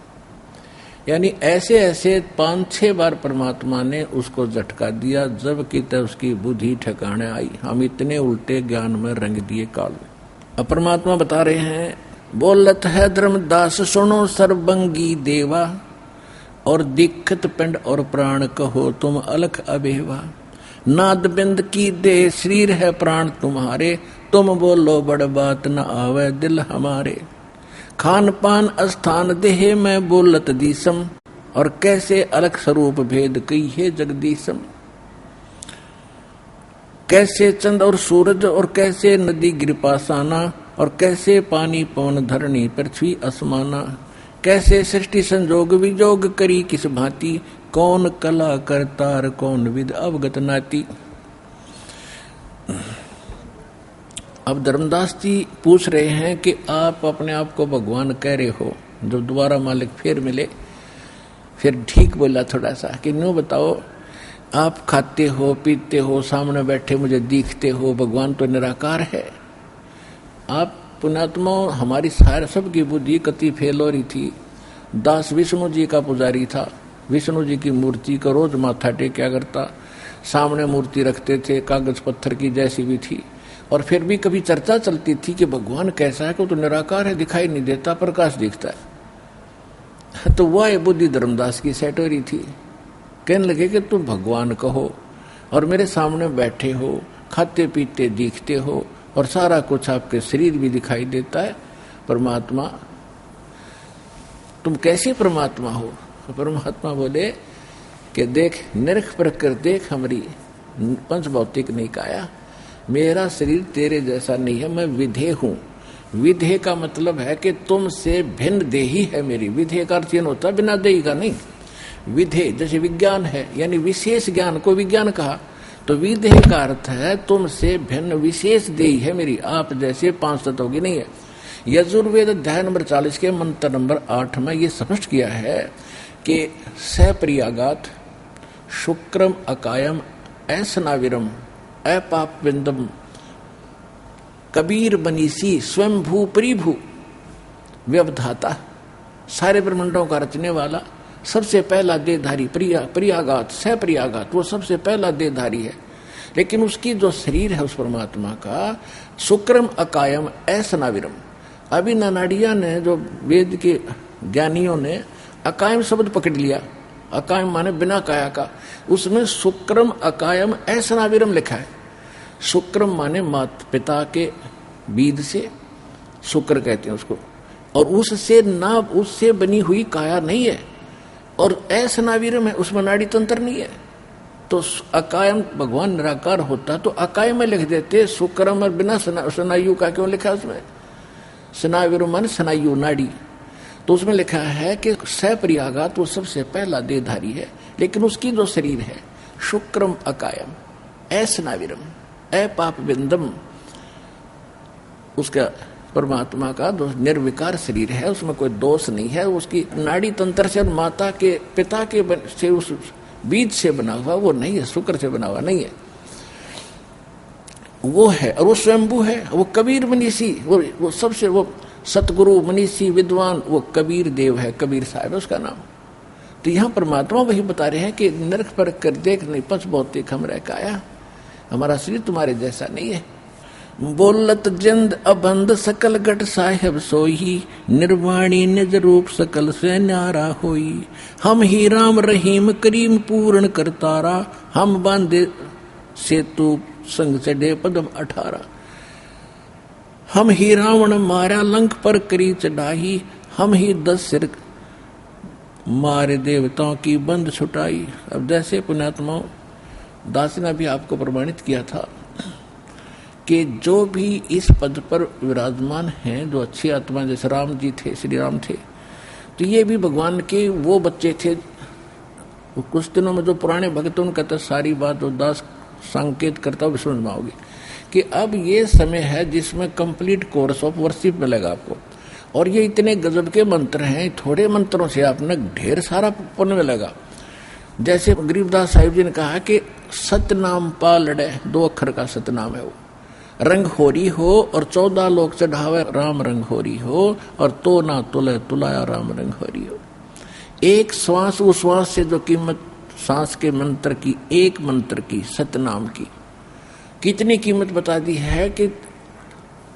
यानी ऐसे ऐसे 5-6 बार परमात्मा ने उसको झटका दिया, जबकि तब उसकी बुद्धि ठिकाने आई। हम इतने उल्टे ज्ञान में रंग दिए काल। अब परमात्मा बता रहे हैं, बोलत है धर्मदास सुनो सर्वंगी देवा, और दीक्षित पिंड और प्राण कहो तुम अलख अबेवा। नाद बिंद की दे शरीर है प्राण तुम्हारे, तुम बोलो बड़ बात न आवे दिल हमारे। खान पान स्थान देह में बोलत दीसम, और कैसे अलग स्वरूप भेद कही है जगदीशम। कैसे चंद और सूरज और कैसे नदी गिरपासाना, और कैसे पानी पवन धरणी पृथ्वी असमाना। कैसे सृष्टि संजोग विजोग करी किस भांति, कौन कला करतार कौन विद अवगत नाती। अब धर्मदास जी पूछ रहे हैं कि आप अपने आप को भगवान कह रहे हो। जब दोबारा मालिक फिर मिले, फिर ठीक बोला थोड़ा सा कि न्यों बताओ, आप खाते हो पीते हो, सामने बैठे मुझे दिखते हो, भगवान तो निराकार है। आप पुण्यात्मा, हमारी सारे सबकी बुद्धि कति फेल हो रही थी। दास विष्णु जी का पुजारी था, विष्णु जी की मूर्ति का रोज माथा टेक्या करता, सामने मूर्ति रखते थे, कागज पत्थर की जैसी भी थी। और फिर भी कभी चर्चा चलती थी कि भगवान कैसा है, को तो निराकार है, दिखाई नहीं देता, प्रकाश दिखता है। तो वह बुद्धि धर्मदास की सेट हो रही थी। कहने लगे कि तुम भगवान कहो और मेरे सामने बैठे हो, खाते पीते दिखते हो, और सारा कुछ आपके शरीर भी दिखाई देता है। परमात्मा, तुम कैसे परमात्मा हो? परमात्मा बोले कि देख, निरख परख देख, हमारी पंच भौतिक नहीं काया, मेरा शरीर तेरे जैसा नहीं है, मैं विधेय हूँ। विधेय का मतलब है कि तुमसे भिन्न देही है मेरी। विधेय का अर्थ ये होता है बिना देही का नहीं। विधेय जैसे विज्ञान है, यानी विशेष ज्ञान को विज्ञान कहा, तो विधेय का अर्थ है तुमसे भिन्न विशेष देही है मेरी, आप जैसे 5 तत्वों की नहीं है। यजुर्वेद अध्याय नंबर 40 के मंत्र नंबर 8 में ये स्पष्ट किया है कि सप्रियागात शुक्रम अकायम ऐसनाविरम अपाप विंदम कबीर बनीसी स्वयं भू परिभू व्यवधाता। सारे ब्रह्मांडों का रचने वाला, सबसे पहला देहधारी, प्रियागात सप्रियागात, वो सबसे पहला देहधारी है। लेकिन उसकी जो शरीर है उस परमात्मा का, शुक्रम अकायम ऐसनाविरम। अभी नानाडिया ने, जो वेद के ज्ञानियों ने अकायम शब्द पकड़ लिया, अकायम माने बिना काया का, उसमें शुक्रम अकायम ऐसनाविरम लिखा है। शुक्रम माने माता पिता के बीज से शुक्र कहते हैं उसको, और उससे ना, उससे बनी हुई काया नहीं है, और ऐसनाविरम है, उसमें नाड़ी तंत्र नहीं है। तो अकायम भगवान निराकार होता तो अकायम में लिख देते, शुक्रम और बिना स्नायु का क्यों लिखा उसमें? स्नाविरम माने स्नायु नाड़ी, तो उसमें लिखा है कि सप्रयागात वो सबसे पहला देहधारी है, लेकिन उसकी जो शरीर है शुक्रम अकायम अस्नाविरम अपाप बिंदम, उसका परमात्मा का जो निर्विकार शरीर है उसमें कोई दोष नहीं है। उसकी नाड़ी तंत्र से माता के पिता के से उस बीज से बना हुआ वो नहीं है, शुक्र से बना हुआ नहीं है, वो है। और वो स्वयंभू है, वो कबीर मनीषी, वो सबसे वो सतगुरु मनीषी विद्वान वो कबीर देव है, कबीर साहब है उसका नाम। तो यहाँ परमात्मा वही बता रहे हैं कि नरक पर कर देख नहीं पंच भौतिक हम रह काया, हमारा शरीर तुम्हारे जैसा नहीं है। बोलत जिंद अबंध सकल गट साहेब सोई, निर्वाणी निज रूप सकल से न्यारा होई। हम ही राम रहीम करीम पूर्ण करतारा, हम बांधे सेतु संग चढ़े पदम 18। हम ही रावण मारा लंक पर करी चढ़ाई, हम ही 10 सिर मारे देवताओं की बंद छुटाई। अब जैसे पुण्यात्माओं दास ने भी आपको प्रमाणित किया था कि जो भी इस पद पर विराजमान हैं, जो अच्छी आत्मा जैसे राम जी थे, श्री राम थे, तो ये भी भगवान के वो बच्चे थे। कुछ दिनों में जो पुराने भक्त उनका तो सारी बात जो दास संकेत करता हुआ समझ में आओगे कि अब ये समय है जिसमें कंप्लीट कोर्स ऑफ वर्शिप मिलेगा आपको। और ये इतने गजब के मंत्र हैं, थोड़े मंत्रों से आपने ढेर सारा पुण्य मिलेगा। जैसे गरीबदास साहिब जी ने कहा कि सतनाम पालड़े, 2 अक्षर का सतनाम है वो, रंग होरी हो और 14 लोग चढ़ावे राम रंग होरी हो, और तो ना तुले तुलाया राम रंग होरी हो। एक श्वास, उस श्वास से जो कीमत सांस के मंत्र की, एक मंत्र की, सतनाम की कितनी कीमत बता दी है कि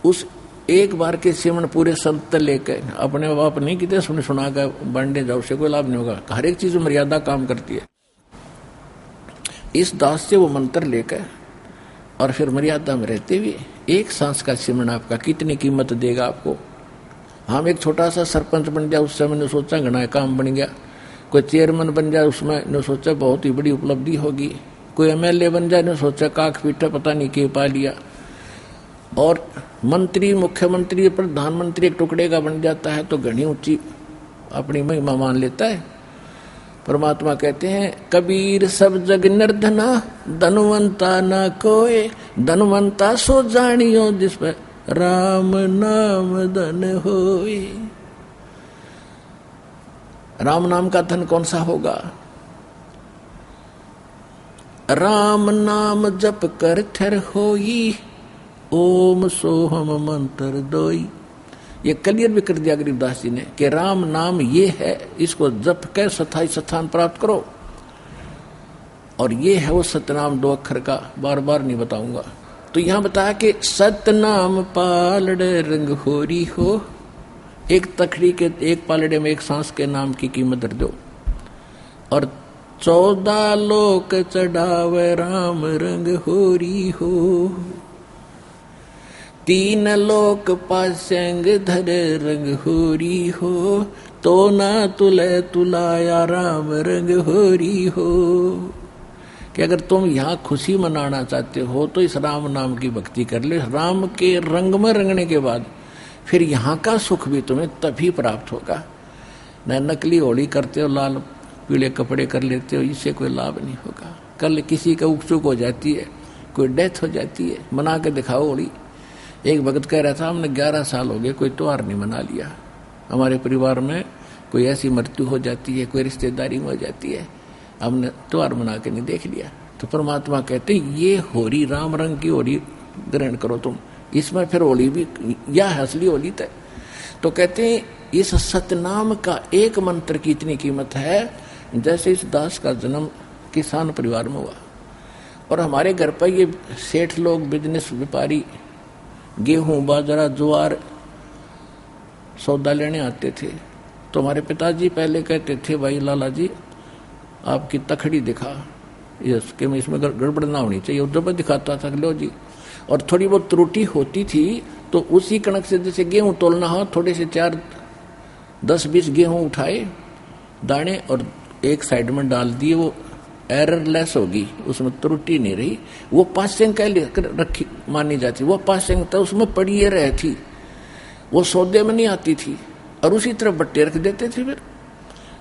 उस एक बार के सिमरण पूरे संत लेकर अपने आप नहीं कितने सुना कर बांटे जाओ, से कोई लाभ नहीं होगा। हर एक चीज मर्यादा काम करती है। इस दास से वो मंत्र लेकर और फिर मर्यादा में रहते हुए एक सांस का सिमरण आपका कितनी कीमत देगा आपको। हम एक छोटा सा सरपंच बन गया, उससे मैंने सोचा घना काम बन गया। कोई चेयरमैन बन जाए, उसमें ने सोचा बहुत ही बड़ी उपलब्धि होगी। कोई MLA बन जाए, ने सोचा काख पीठा पता नहीं के पा लिया। और मंत्री, मुख्यमंत्री, प्रधानमंत्री एक टुकड़े का बन जाता है तो घनी ऊंची अपनी महिमा मान लेता है। परमात्मा कहते हैं कबीर सब जग निर्धना, धनवंता ना कोय, धनवंता सो जानियो जिस पर राम नाम धन होए। राम नाम का धन कौन सा होगा? राम नाम जप कर थर होई, ओम सोहम मंत्र दोई। ये क्लियर भी कर दिया गरीबदास जी ने कि राम नाम ये है, इसको जप के स्थायी स्थान प्राप्त करो। और ये है वो सतनाम, 2 अक्षर का, बार बार नहीं बताऊंगा। तो यहां बताया कि सतनाम पालड़े रंग होरी हो, एक तखड़ी के एक पालड़े में एक सांस के नाम की कीमत धर दो। और 14 लोक चढ़ावे राम रंग होरी हो, 3 लोक पासेंग धरे रंग होरी हो, तो ना तुले तुलाया राम रंग होरी हो। कि अगर तुम यहाँ खुशी मनाना चाहते हो तो इस राम नाम की भक्ति कर ले। राम के रंग में रंगने के बाद फिर यहाँ का सुख भी तुम्हें तभी प्राप्त होगा। न नकली होली करते हो, लाल पीले कपड़े कर लेते हो, इससे कोई लाभ नहीं होगा। कल किसी का उकचुक हो जाती है, कोई डेथ हो जाती है, मना के दिखाओ होली। एक भगत कह रहा था हमने 11 साल हो गए कोई त्योहार नहीं मना लिया। हमारे परिवार में कोई ऐसी मृत्यु हो जाती है, कोई रिश्तेदारी में हो जाती है, हमने त्योहार मना के नहीं देख लिया। तो परमात्मा कहते ये होली राम रंग की होली ग्रहण करो तुम, इसमें फिर होली भी या है असली होली तय। तो कहते हैं इस सतनाम का एक मंत्र की इतनी कीमत है। जैसे इस दास का जन्म किसान परिवार में हुआ और हमारे घर पर ये सेठ लोग, बिजनेस व्यापारी गेहूं बाजरा ज्वार सौदा लेने आते थे। तो हमारे पिताजी पहले कहते थे भाई लाला जी आपकी तखड़ी दिखा, इसके में इसमें गड़बड़ ना होनी चाहिए। जब दिखाता था लो जी, और थोड़ी बहुत त्रुटि होती थी तो उसी कणक से जैसे गेहूं तोलना हो, थोड़े से 4-10-20 गेहूं उठाए दाने और एक साइड में डाल दिए, वो एररलेस होगी, उसमें त्रुटि नहीं रही। वो पासिंग कह रखी मानी जाती, वो पासिंग था उसमें पड़ी रह थी, वो सौदे में नहीं आती थी। और उसी तरफ बट्टे रख देते थे फिर,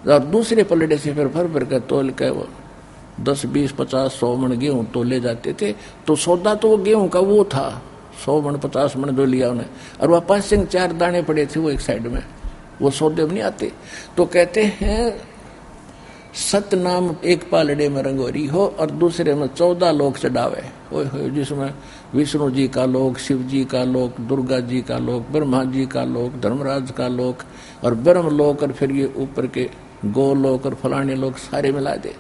और दूसरे पलड़े से फिर भर भर कर तोल के वो 10, 20, 50, 100 मन गेहूं तो ले जाते थे। तो सौदा तो वो गेहूं का वो था, 100 मन 50 मन जो लिया उन्हें, और वह 5 से 4 दाने पड़े थे वो एक साइड में, वो सौदे में नहीं आते। तो कहते हैं सतनाम एक पालड़े में रंगोरी हो और दूसरे में 14 लोक चढ़ावे, जिसमें विष्णु जी का लोक, शिव जी का लोक, दुर्गा जी का लोक, ब्रह्मा जी का लोक, धर्मराज का लोक और ब्रह्म लोक, और फिर ये ऊपर के गोलोक और फलाने लोक सारे मिला दे।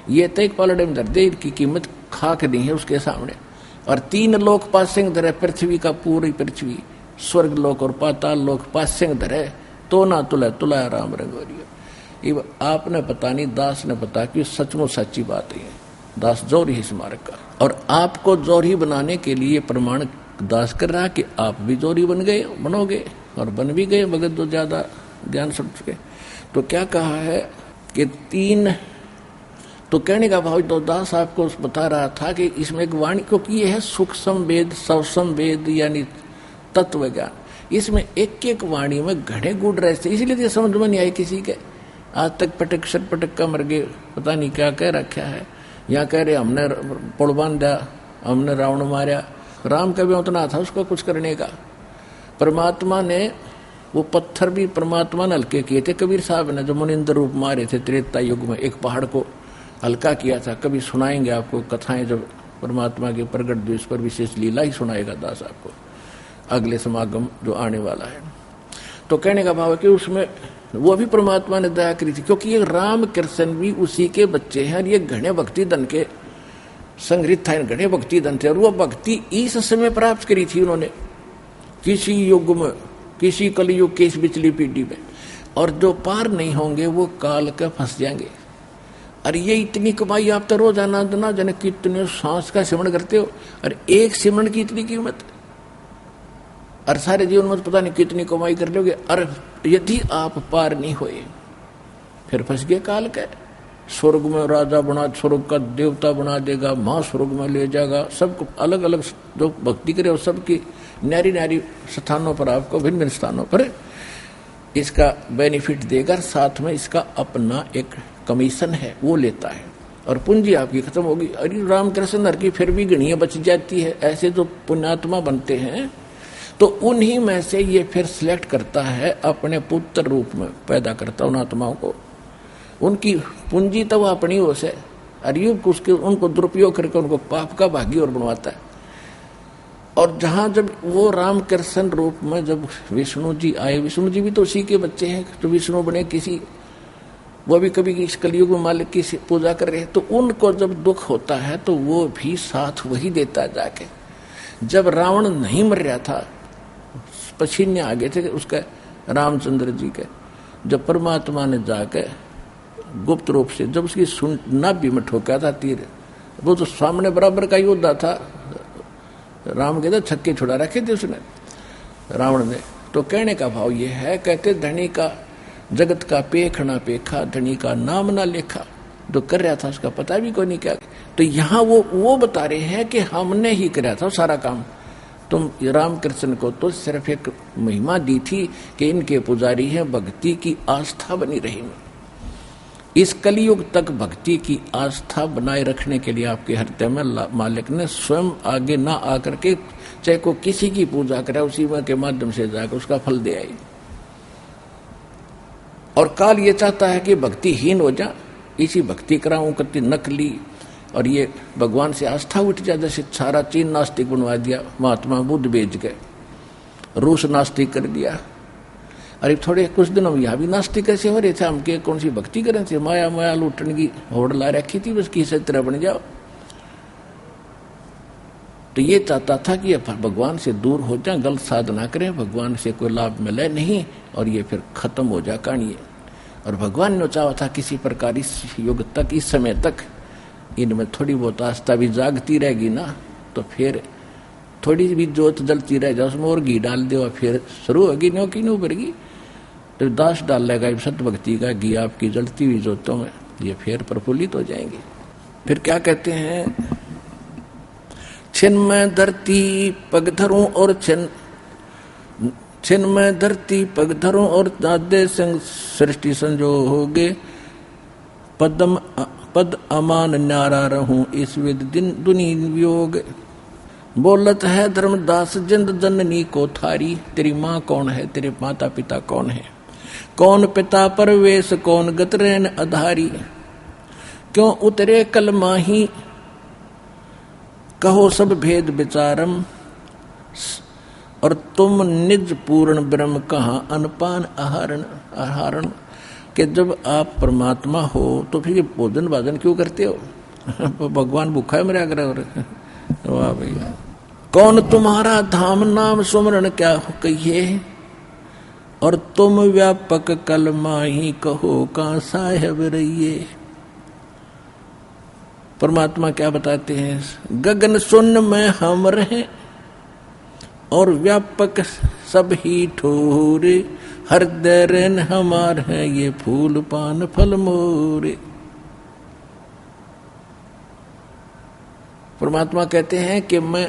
ये तो एक पालड़े में धर दे, इनकी कीमत खाक नहीं है उसके सामने। और 3 लोक पासिंग धरे, पृथ्वी का पूरी पृथ्वी, स्वर्ग लोक और पाताल लोक पासिंग धरे, तो ना तुला तुला राम रंगोरिया। आपने पता नहीं, दास ने पता कि सचमुच सच्ची बात है। दास जोरी है स्मारक का, और आपको जोरी बनाने के लिए प्रमाण दास कर रहा कि आप भी जोरी बन गए, बनोगे और बन भी गए, मगर जो ज्यादा ज्ञान समझ चुके। तो क्या कहा है कि 3, तो कहने का भाव तो दास आपको बता रहा था कि इसमें एक वाणी, क्योंकि ये है सूक्ष्म वेद, सवसम वेद यानी तत्व ज्ञान, इसमें एक एक वाणी में घड़े गुड़ रहे थे, इसलिए तो समझ में नहीं आई किसी के। आज तक पटक सट पटक का मर गए, पता नहीं क्या कह रखा है। यहाँ कह रहे हमने पुल बांध दिया, हमने रावण मारा, राम का भी उतना था उसको कुछ करने का। परमात्मा ने वो पत्थर भी परमात्मा ने हल्के किए थे। कबीर साहब ने जो मुनिंद्र रूप मारे थे त्रेता युग में, एक पहाड़ को हल्का किया था। कभी सुनाएंगे आपको कथाएं, जब परमात्मा के प्रगट दिवस पर विशेष लीला ही सुनाएगा दास आपको, अगले समागम जो आने वाला है। तो कहने का भाव है कि उसमें वो भी परमात्मा ने दया करी थी, क्योंकि ये राम कृष्ण भी उसी के बच्चे हैं। ये घने भक्ति धन के संग्रहित था, घने भक्ति धन थे, और वो भक्ति इस समय प्राप्त करी थी उन्होंने, किसी युग में, किसी कलयुग के इस बिचली पीढ़ी में। और जो पार नहीं होंगे वो काल के फंस जाएंगे। अरे ये इतनी कमाई आप तो रोजाना ना जाने कितने सांस का सिमरण करते हो, और एक सिमरण की इतनी कीमत, और सारे जीवन में पता नहीं कितनी कमाई कर लोगे। और यदि आप पार नहीं हुए फिर फंस गए काल के। स्वर्ग में राजा बना, स्वर्ग का देवता बना देगा, माँ स्वर्ग में ले जाएगा, सबको अलग अलग जो भक्ति करे और सबकी नारी नारी स्थानों पर, आपको भिन्न भिन्न स्थानों पर इसका बेनिफिट देगा। साथ में इसका अपना एक कमीशन है वो लेता है, और पूंजी आपकी खत्म होगी। अरे रामकृष्ण हर की फिर भी गणिया बच जाती है। ऐसे जो पुण्यात्मा बनते हैं तो उन्हीं में से ये फिर सिलेक्ट करता है, अपने पुत्र रूप में पैदा करता उन आत्माओं को। उनकी पूंजी तो वह अपनी ओर से, अरे उसके उनको दुरुपयोग करके उनको पाप का भागी और बनवाता है। और जहां जब वो रामकृष्ण रूप में जब विष्णु जी आए, विष्णु जी भी तो उसी के बच्चे हैं, तो विष्णु बने किसी, वो भी कभी इस कलयुग में मालिक की पूजा कर रहे हैं, तो उनको जब दुख होता है तो वो भी साथ वही देता है जाके। जब रावण नहीं मर रहा था, पसीने आ गए थे उसके रामचंद्र जी के, जब परमात्मा ने जाके गुप्त रूप से जब उसकी नाभि में ठोका था तीर, वो तो सामने बराबर का योद्धा था, राम के तो छक्के छुड़ा रखे थे उसने रावण ने। तो कहने का भाव ये है, कहते धनी का जगत का पेख ना पेखा, धनी का नाम ना लेखा। जो कर रहा था उसका पता भी कोई नहीं क्या। तो यहाँ वो बता रहे हैं कि हमने ही कराया था सारा काम। तुम रामकृष्ण को तो सिर्फ एक महिमा दी थी कि इनके पुजारी हैं, भक्ति की आस्था बनी रही। इस कलयुग तक भक्ति की आस्था बनाए रखने के लिए आपके हृदय में मालिक ने स्वयं आगे ना आकर के, चाहे को किसी की पूजा करे, उसी के माध्यम से जाकर उसका फल दे आई। और काल ये चाहता है कि भक्तिहीन हो जा, इसी भक्ति कराऊं करती नकली, और ये भगवान से आस्था उठ जा। जैसे सारा चीन नास्तिक बनवा दिया, महात्मा बुद्ध बेच के रूस नास्तिक कर दिया। अरे थोड़े कुछ दिनों में यहाँ भी नास्तिक कैसे हो रहे थे, हम के कौन सी भक्ति करें थे, माया माया लूटने की होड़ ला रखी थी, बस किसी तरह बन जाओ। तो ये चाहता था कि भगवान से दूर हो जाए, गलत साधना करें, भगवान से कोई लाभ मिले नहीं, और ये फिर खत्म हो जाए कहानी। और भगवान ने चाहा था किसी प्रकार इस युग तक, इस समय तक इनमें थोड़ी बहुत आस्था भी जागती रहेगी ना, तो फिर थोड़ी भी जोत जलती रह जाए, उसमें और घी डाल दे और फिर शुरू होगी, नो की नो उभरेगी। तो दास डाल लेगा सत्य भक्ति का घी आपकी जलती हुई जोतों में, ये फिर प्रफुल्लित हो जाएंगे। फिर क्या कहते हैं, छिन में धरती पग धरूं और छिन छिन में धरती पग धरो और दादे संग सृष्टि संजो होगे पद अमान न्यारा रहूं इस विद दिन दुनी वियोग। बोलत है धर्मदास जिंद जननी को थारी तेरी माँ कौन है तेरे माता पिता कौन है कौन पिता परवेश कौन गतरैन आधारी क्यों उतरे कल माही कहो सब भेद विचारम और तुम निज पूर्ण ब्रह्म कहाँ अनपान आहारण कि जब आप परमात्मा हो तो फिर भोजन भाजन क्यों करते हो भगवान भूखा है मेरे आग्रह। वाह भैया। कौन तुम्हारा धाम नाम सुमरण क्या कहिए और तुम व्यापक कल माही कहो कहाँ साहेब रहिए। परमात्मा क्या बताते हैं गगन सुन में हम रहे और व्यापक सब ही ठोरे हृदय रन हमार है ये फूल पान फल मोरे। परमात्मा कहते हैं कि मैं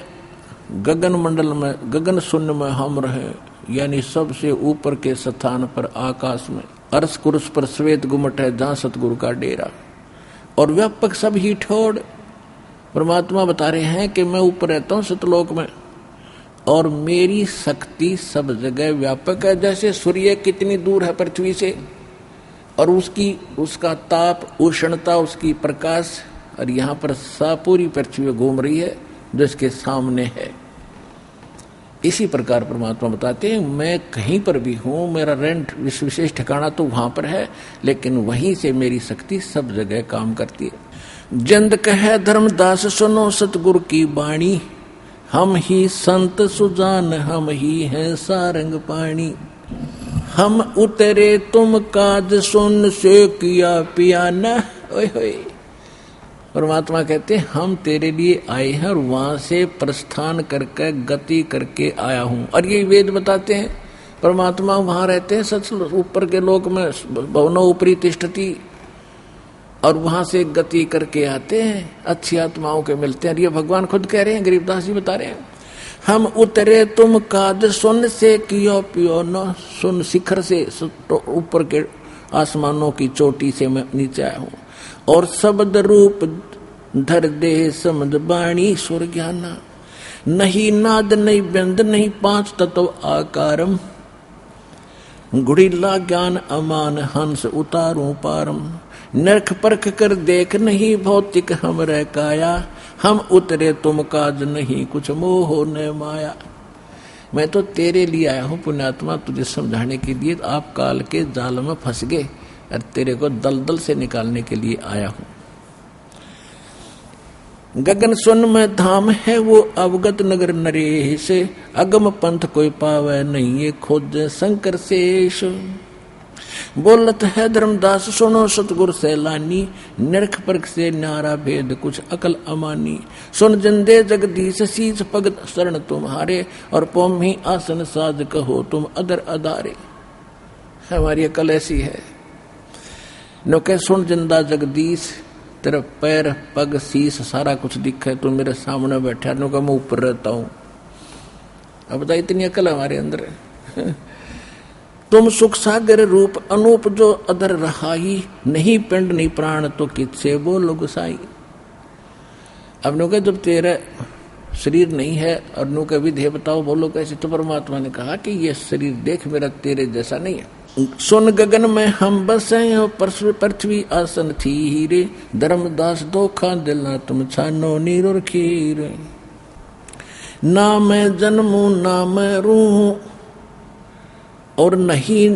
गगन मंडल में गगन शून्य में हम रहे यानी सबसे ऊपर के स्थान पर आकाश में अर्श कुर्स पर श्वेत गुमट है जहां सतगुरु का डेरा और व्यापक सब ही ठोड़। परमात्मा बता रहे हैं कि मैं ऊपर रहता हूं सतलोक में और मेरी शक्ति सब जगह व्यापक है। जैसे सूर्य कितनी दूर है पृथ्वी से और उसका ताप उष्णता उसकी प्रकाश और यहाँ पर पूरी पृथ्वी घूम रही है जो इसके सामने है। इसी प्रकार परमात्मा बताते हैं मैं कहीं पर भी हूँ मेरा रेंट विशेष ठिकाना तो वहां पर है लेकिन वहीं से मेरी शक्ति सब जगह काम करती है। जंद कहे धर्मदास सुनो सतगुरु की बाणी हम ही संत सुजान हम ही हैं सारंग पानी हम उतरे तुम काज सुन से किया पियाना। ओए होए। परमात्मा कहते हैं हम तेरे लिए आए हैं और वहां से प्रस्थान करके गति करके आया हूं। और ये वेद बताते हैं परमात्मा वहां रहते हैं सच ऊपर के लोक में भवनो ऊपरी तिष्ठति और वहां से गति करके आते हैं अच्छी आत्माओं के मिलते हैं। ये भगवान खुद कह रहे हैं गरीबदास जी बता रहे हैं हम उतरे तुम काद सुन से कियो पियो न सुन शिखर से तो ऊपर के आसमानों की चोटी से मैं नीचे आया हूं और शब्द रूप धर दे समझ बाणी सुर ज्ञाना नहीं नाद नहीं व्यंद नहीं पांच तत्व आकारम गुड़ीला ज्ञान अमान हंस उतारूं पारम नरख परख कर देख नहीं भौतिक हम रह काया हम उतरे तुम काज नहीं कुछ मोह न माया। मैं तो तेरे लिए आया हूं पुण्यात्मा तुझे समझाने के लिए आप काल के जाल में फंस गए और तेरे को दलदल से निकालने के लिए आया हूं। गगन सुन में धाम है वो अवगत नगर नरेश अगम पंथ कोई पावे नहीं ये खोज शंकर शेष। बोलत है धर्मदास सुनो सतगुरु सैलानी निरख परख से न्यारा भेद कुछ अकल अमानी सुन जंदे जगदीश शीस पगत शरण तुम्हारे और पौमी आसन साज कहो तुम अदर अदारे। हमारी अकल ऐसी है नो कह सुन जिंदा जगदीश तेरा पैर पग शीस सारा कुछ दिखे तुम मेरे सामने बैठा नो का मैं ऊपर रहता हूं। अब बता इतनी अकल हमारे अंदर है। तुम सुख सागर रूप अनूप जो अदर रहाई नहीं पिंड नहीं प्राण तो किससे बोलो गुसाई। अब नो जब तेरा शरीर नहीं है और नो का विधेय बताओ बोलो कैसे। तो परमात्मा ने कहा कि ये शरीर देख मेरा तेरे जैसा नहीं है। सुन गगन में हम बसे पृथ्वी आसन थी हीरे धर्मदास धोखा दिलना तुम छानो नीर और खीर ना मैं जन्मू ना मैं रूहूं और नहीं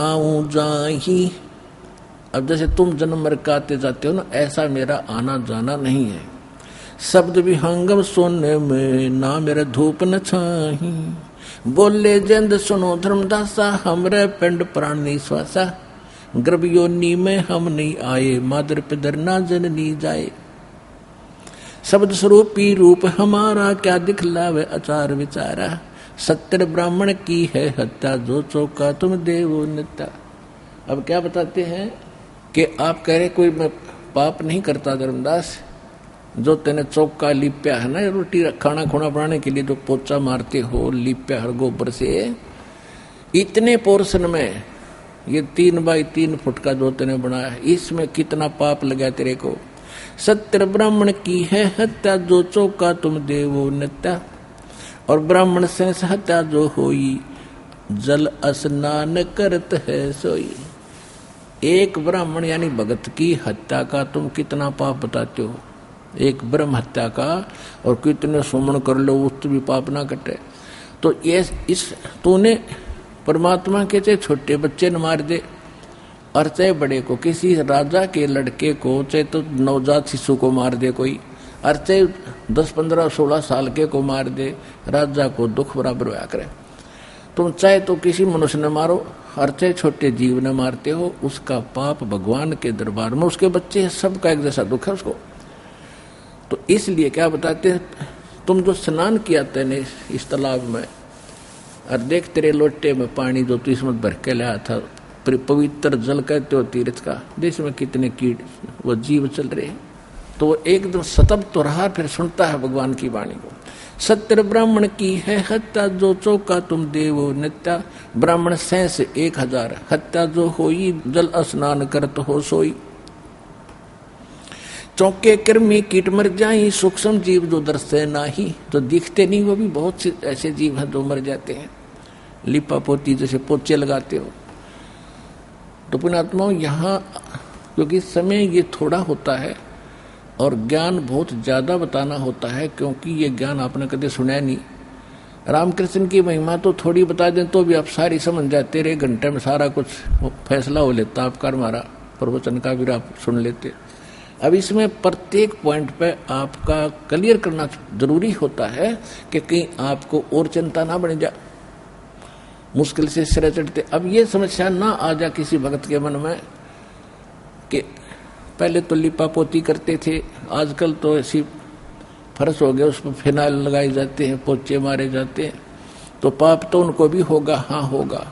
आऊं जाही। अब जैसे तुम जन्म मर के आते जाते हो ना ऐसा मेरा आना जाना नहीं है। शब्द भी हंगम सोने में ना मेरा धूप न छाही बोले जंद सुनो धर्मदासा हमरे पिंड प्राण नहीं श्वासा गर्भ योनि में हम नहीं आए मादर पिदर ना जननी जाए। शब्द स्वरूपी रूप हमारा क्या दिखलावे आचार विचारा सत्य ब्राह्मण की है हत्या जो चौका तुम देवो नित्या। अब क्या बताते हैं कि आप कह रहे कोई मैं पाप नहीं करता धर्मदास जो तेने चौका लिप्या है ना रोटी खाना खुना बनाने के लिए जो पोचा मारते हो लिप्या हर गोबर से इतने पोर्शन में ये 3 बाई 3 फुट का जो तूने बनाया है, इसमें कितना पाप लगा तेरे को। सत्य ब्राह्मण की है हत्या, जो चौका तुम देवो नत्या। और ब्राह्मण से हत्या जो होई, जल स्नान करत है सोई। एक ब्राह्मण यानी भगत की हत्या का तुम कितना पाप बताते हो, एक ब्रह्म हत्या का, और कितने सुमन कर लो उस भी पाप ना कटे। तो ये इस तूने परमात्मा के चाहे छोटे बच्चे न मार दे, और चाहे बड़े को, किसी राजा के लड़के को, चाहे तो नवजात शिशु को मार दे कोई, और चाहे 10, 15, 16 साल के को मार दे, राजा को दुख बराबर होया करे। तुम चाहे तो किसी मनुष्य ने मारो, और चाहे छोटे जीव ने मारते हो, उसका पाप भगवान के दरबार में, उसके बच्चे सबका एक जैसा दुख है उसको। तो इसलिए क्या बताते हैं, तुम जो स्नान किया तेने इस तालाब में, और देख तेरे लोटे में पानी जो तू इसमें भर के लाया था, पवित्र जल कहते हो तीर्थ का, देश में कितने कीट वो जीव चल रहे हैं। तो वो एकदम सतब तो रहा, फिर सुनता है भगवान की वाणी को। सत्य ब्राह्मण की है हत्या, जो चौका तुम देवो नित्या। ब्राह्मण 1000 हत्या जो होई, जल स्नान करत हो सोई। चौके कृमि कीट मर जाई, सूक्ष्म जीव जो दर्शे नाही। जो दिखते नहीं वो भी बहुत से ऐसे जीव हैं जो मर जाते हैं। लिपा पोती जैसे पोचे लगाते हो। तो पुण्यात्माओं, यहाँ क्योंकि समय ये थोड़ा होता है और ज्ञान बहुत ज्यादा बताना होता है, क्योंकि ये ज्ञान आपने कभी सुना नहीं। रामकृष्ण की महिमा तो थोड़ी बता दें तो भी आप सारी समझ जाते रहे, घंटे में सारा कुछ फैसला हो लेता आपका, हमारा प्रवचन का भी आप सुन लेते। अब इसमें प्रत्येक पॉइंट पे आपका क्लियर करना जरूरी होता है कि कहीं आपको और चिंता ना बन जाए, मुश्किल से सिर चढ़ते। अब ये समस्या ना आ जा किसी भक्त के मन में कि पहले तो लिपा पोती करते थे, आजकल तो ऐसी फर्श हो गया, उस पर फिनाइल लगाए जाते हैं, पोचे मारे जाते हैं, तो पाप तो उनको भी होगा। हाँ होगा,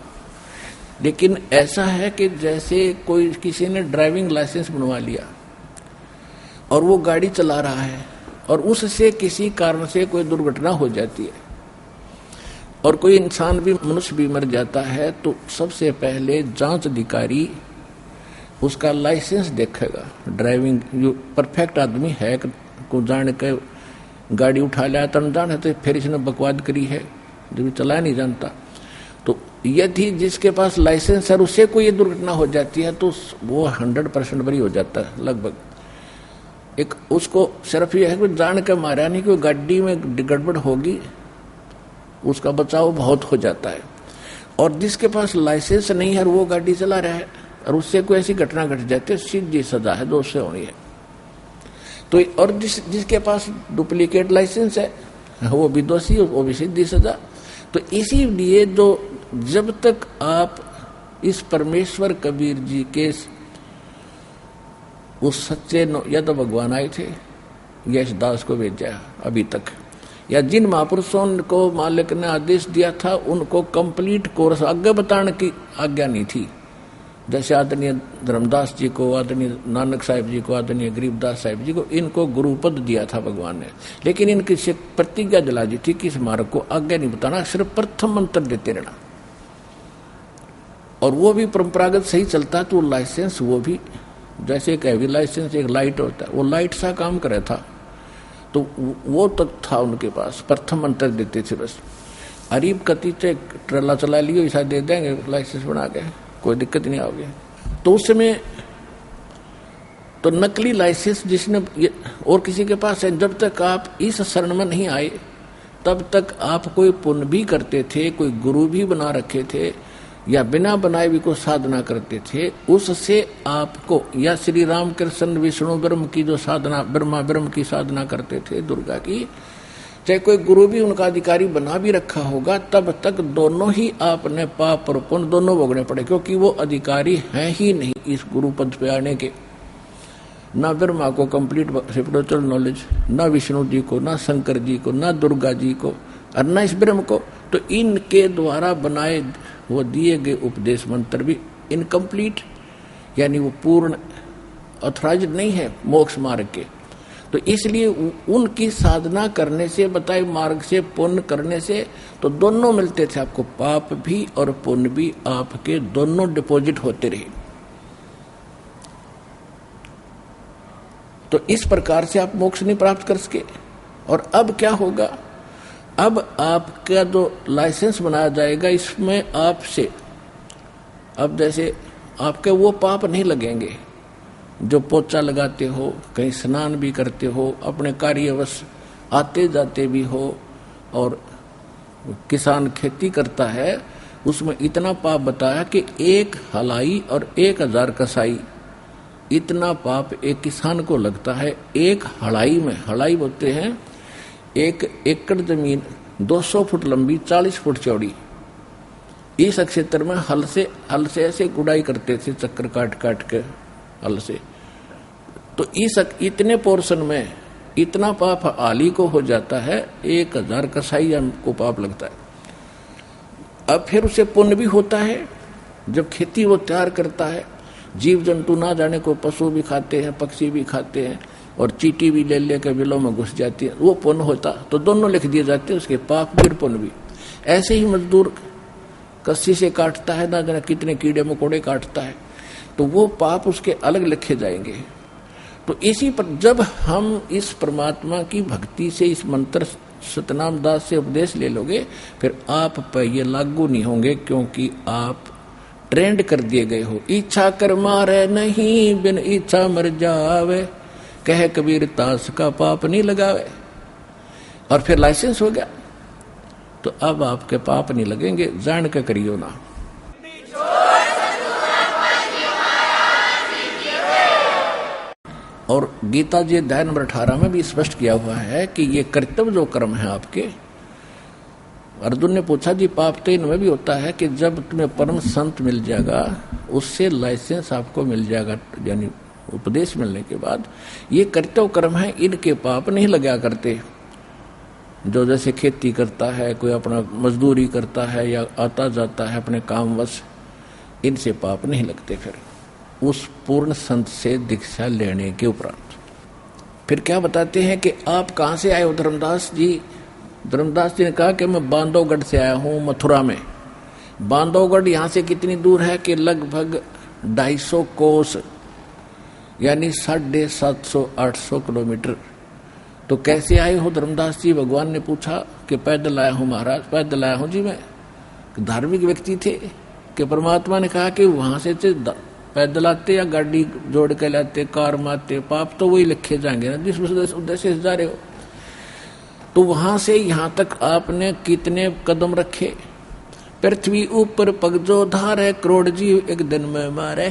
लेकिन ऐसा है कि जैसे कोई किसी ने ड्राइविंग लाइसेंस बनवा लिया और वो गाड़ी चला रहा है, और उससे किसी कारण से कोई दुर्घटना हो जाती है और कोई इंसान भी, मनुष्य भी मर जाता है, तो सबसे पहले जांच अधिकारी उसका लाइसेंस देखेगा। ड्राइविंग जो परफेक्ट आदमी है को जान के गाड़ी उठा लिया, तो अनजान है तो फिर इसने बकवाद करी है, जो भी चला नहीं जानता। तो यदि जिसके पास लाइसेंस है उससे कोई दुर्घटना हो जाती है तो वो 100% बरी हो जाता है लगभग। एक उसको सिर्फ यह है कि जान के मारा नहीं, कि गाड़ी में गड़बड़ होगी, उसका बचाव बहुत हो जाता है। और जिसके पास लाइसेंस नहीं है और वो गाड़ी चला रहा है और उससे कोई ऐसी घटना घट जाती है, सीधी सजा है, 2 से होनी है। तो और जिसके पास डुप्लीकेट लाइसेंस है वो भी दोषी, वो भी सीधी सजा। तो इसीलिए जो जब तक आप इस परमेश्वर कबीर जी के उस सच्चे या तो भगवान आए थे, यशदास को भेजा अभी तक, या जिन महापुरुषों को मालिक ने आदेश दिया था उनको कंप्लीट कोर्स आगे बताने की आज्ञा नहीं थी। जैसे आदरणीय धर्मदास जी को, आदरणीय नानक साहिब जी को, आदरणीय गरीबदास साहिब जी को, इनको गुरुपद दिया था भगवान ने, लेकिन इनकी प्रतिज्ञा दिला दी थी कि इस मार्ग को आगे नहीं बताना, सिर्फ प्रथम मंत्र देते रहना। और वो भी परंपरागत सही चलता, तो लाइसेंस वो भी जैसे एक हैवी लाइसेंस, एक लाइट होता है, वो लाइट सा काम करे था, तो वो तक था उनके पास, प्रथम मंत्र देते थे बस। अरीब कति से ट्रेला चला लियो, ऐसा दे देंगे लाइसेंस बना के, कोई दिक्कत नहीं आओगे। तो उस समय तो नकली लाइसेंस जिसने और किसी के पास है, जब तक आप इस शरण में नहीं आए तब तक आप कोई पुण्य भी करते थे, कोई गुरु भी बना रखे थे, या बिना बनाए भी कोई साधना करते थे, उससे आपको, या श्री राम कृष्ण विष्णु ब्रह्म की जो साधना, ब्रह्मा ब्रह्म की साधना करते थे, दुर्गा की, चाहे कोई गुरु भी उनका अधिकारी बना भी रखा होगा, तब तक दोनों ही आपने पाप और पुण्य दोनों भोगने पड़े, क्योंकि वो अधिकारी हैं ही नहीं इस गुरु पद पे आने के। ना ब्रह्मा को कंप्लीट स्पिरिचुअल नॉलेज, ना विष्णु जी को, ना शंकर जी को, ना दुर्गा जी को, और ना इस ब्रह्म को। तो इनके द्वारा बनाए वो दिए गए उपदेश मंत्र भी इनकम्प्लीट, यानी वो पूर्ण ऑथराइज नहीं है मोक्ष मार्ग के। तो इसलिए उनकी साधना करने से, बताए मार्ग से, पुण्य करने से तो दोनों मिलते थे आपको, पाप भी और पुण्य भी आपके दोनों डिपॉजिट होते रहे। तो इस प्रकार से आप मोक्ष नहीं प्राप्त कर सके। और अब क्या होगा, अब आपका जो लाइसेंस बनाया जाएगा इसमें आपसे अब जैसे आपके वो पाप नहीं लगेंगे जो पोछा लगाते हो, कहीं स्नान भी करते हो, अपने कार्यवश आते जाते भी हो, और किसान खेती करता है उसमें इतना पाप बताया कि 1 हलाई और 1000 कसाई, इतना पाप एक किसान को लगता है। 1 हलाई में, हलाई बोलते हैं 1 एकड़ जमीन 200 फुट लंबी 40 फुट चौड़ी, इस क्षेत्र में हल से ऐसे गुड़ाई करते थे, चक्कर काट काट के हल से। तो इस इतने पोर्शन में इतना पाप आली को हो जाता है, 1000 कसाई को पाप लगता है। अब फिर उसे पुण्य भी होता है, जब खेती वो तैयार करता है, जीव जंतु ना जाने को पशु भी खाते हैं, पक्षी भी खाते हैं, और चींटी भी ले लेकर बिलों में घुस जाती है, वो पुण्य होता। तो दोनों लिख दिए जाते हैं, उसके पाप भी और पुण्य भी। ऐसे ही मजदूर कस्सी से काटता है, ना जाने कितने कीड़े मकोड़े काटता है, तो वो पाप उसके अलग लिखे जाएंगे। तो इसी पर जब हम इस परमात्मा की भक्ति से इस मंत्र सतनाम दास से उपदेश ले लोगे, फिर आप पर ये लागू नहीं होंगे, क्योंकि आप ट्रेंड कर दिए गए हो। इच्छा कर मारे नहीं, बिन इच्छा मर जावे, कहे कबीर तास का पाप नहीं लगावे। और फिर लाइसेंस हो गया, तो अब आपके पाप नहीं लगेंगे, जान के करियो ना। और गीता जी अध्याय नंबर 18 में भी स्पष्ट किया हुआ है कि ये कर्तव्य जो कर्म है आपके। अर्जुन ने पूछा जी पाप तो इनमें भी होता है कि जब तुम्हें परम संत मिल जाएगा, उससे लाइसेंस आपको मिल जाएगा, यानी उपदेश मिलने के बाद, ये कर्तव्य कर्म है, इनके पाप नहीं लगा करते। जो जैसे खेती करता है, कोई अपना मजदूरी करता है या आता जाता है अपने कामवश, इनसे पाप नहीं लगते। फिर उस पूर्ण संत से दीक्षा लेने के उपरांत फिर क्या बताते हैं कि आप कहाँ से आए हो धर्मदास जी। धर्मदास जी ने कहा कि मैं बांधवगढ़ से आया हूँ, मथुरा में। बांधवगढ़ यहाँ से कितनी दूर है कि लगभग 250 कोस, यानी 750-800 किलोमीटर। तो कैसे आए हो धर्मदास जी? भगवान ने पूछा कि पैदल आया हूँ महाराज। पैदल आया हूँ जी मैं। धार्मिक व्यक्ति थे कि परमात्मा ने कहा कि वहां से पैदल आते या गाड़ी जोड़ के लाते, कार में आते, पाप तो वही लिखे जाएंगे ना जिस उद्देश्य से जा रहे हो। तो वहां से यहाँ तक आपने कितने कदम रखे? पृथ्वी ऊपर पग जो धार है, करोड़ जीव एक दिन में मारे।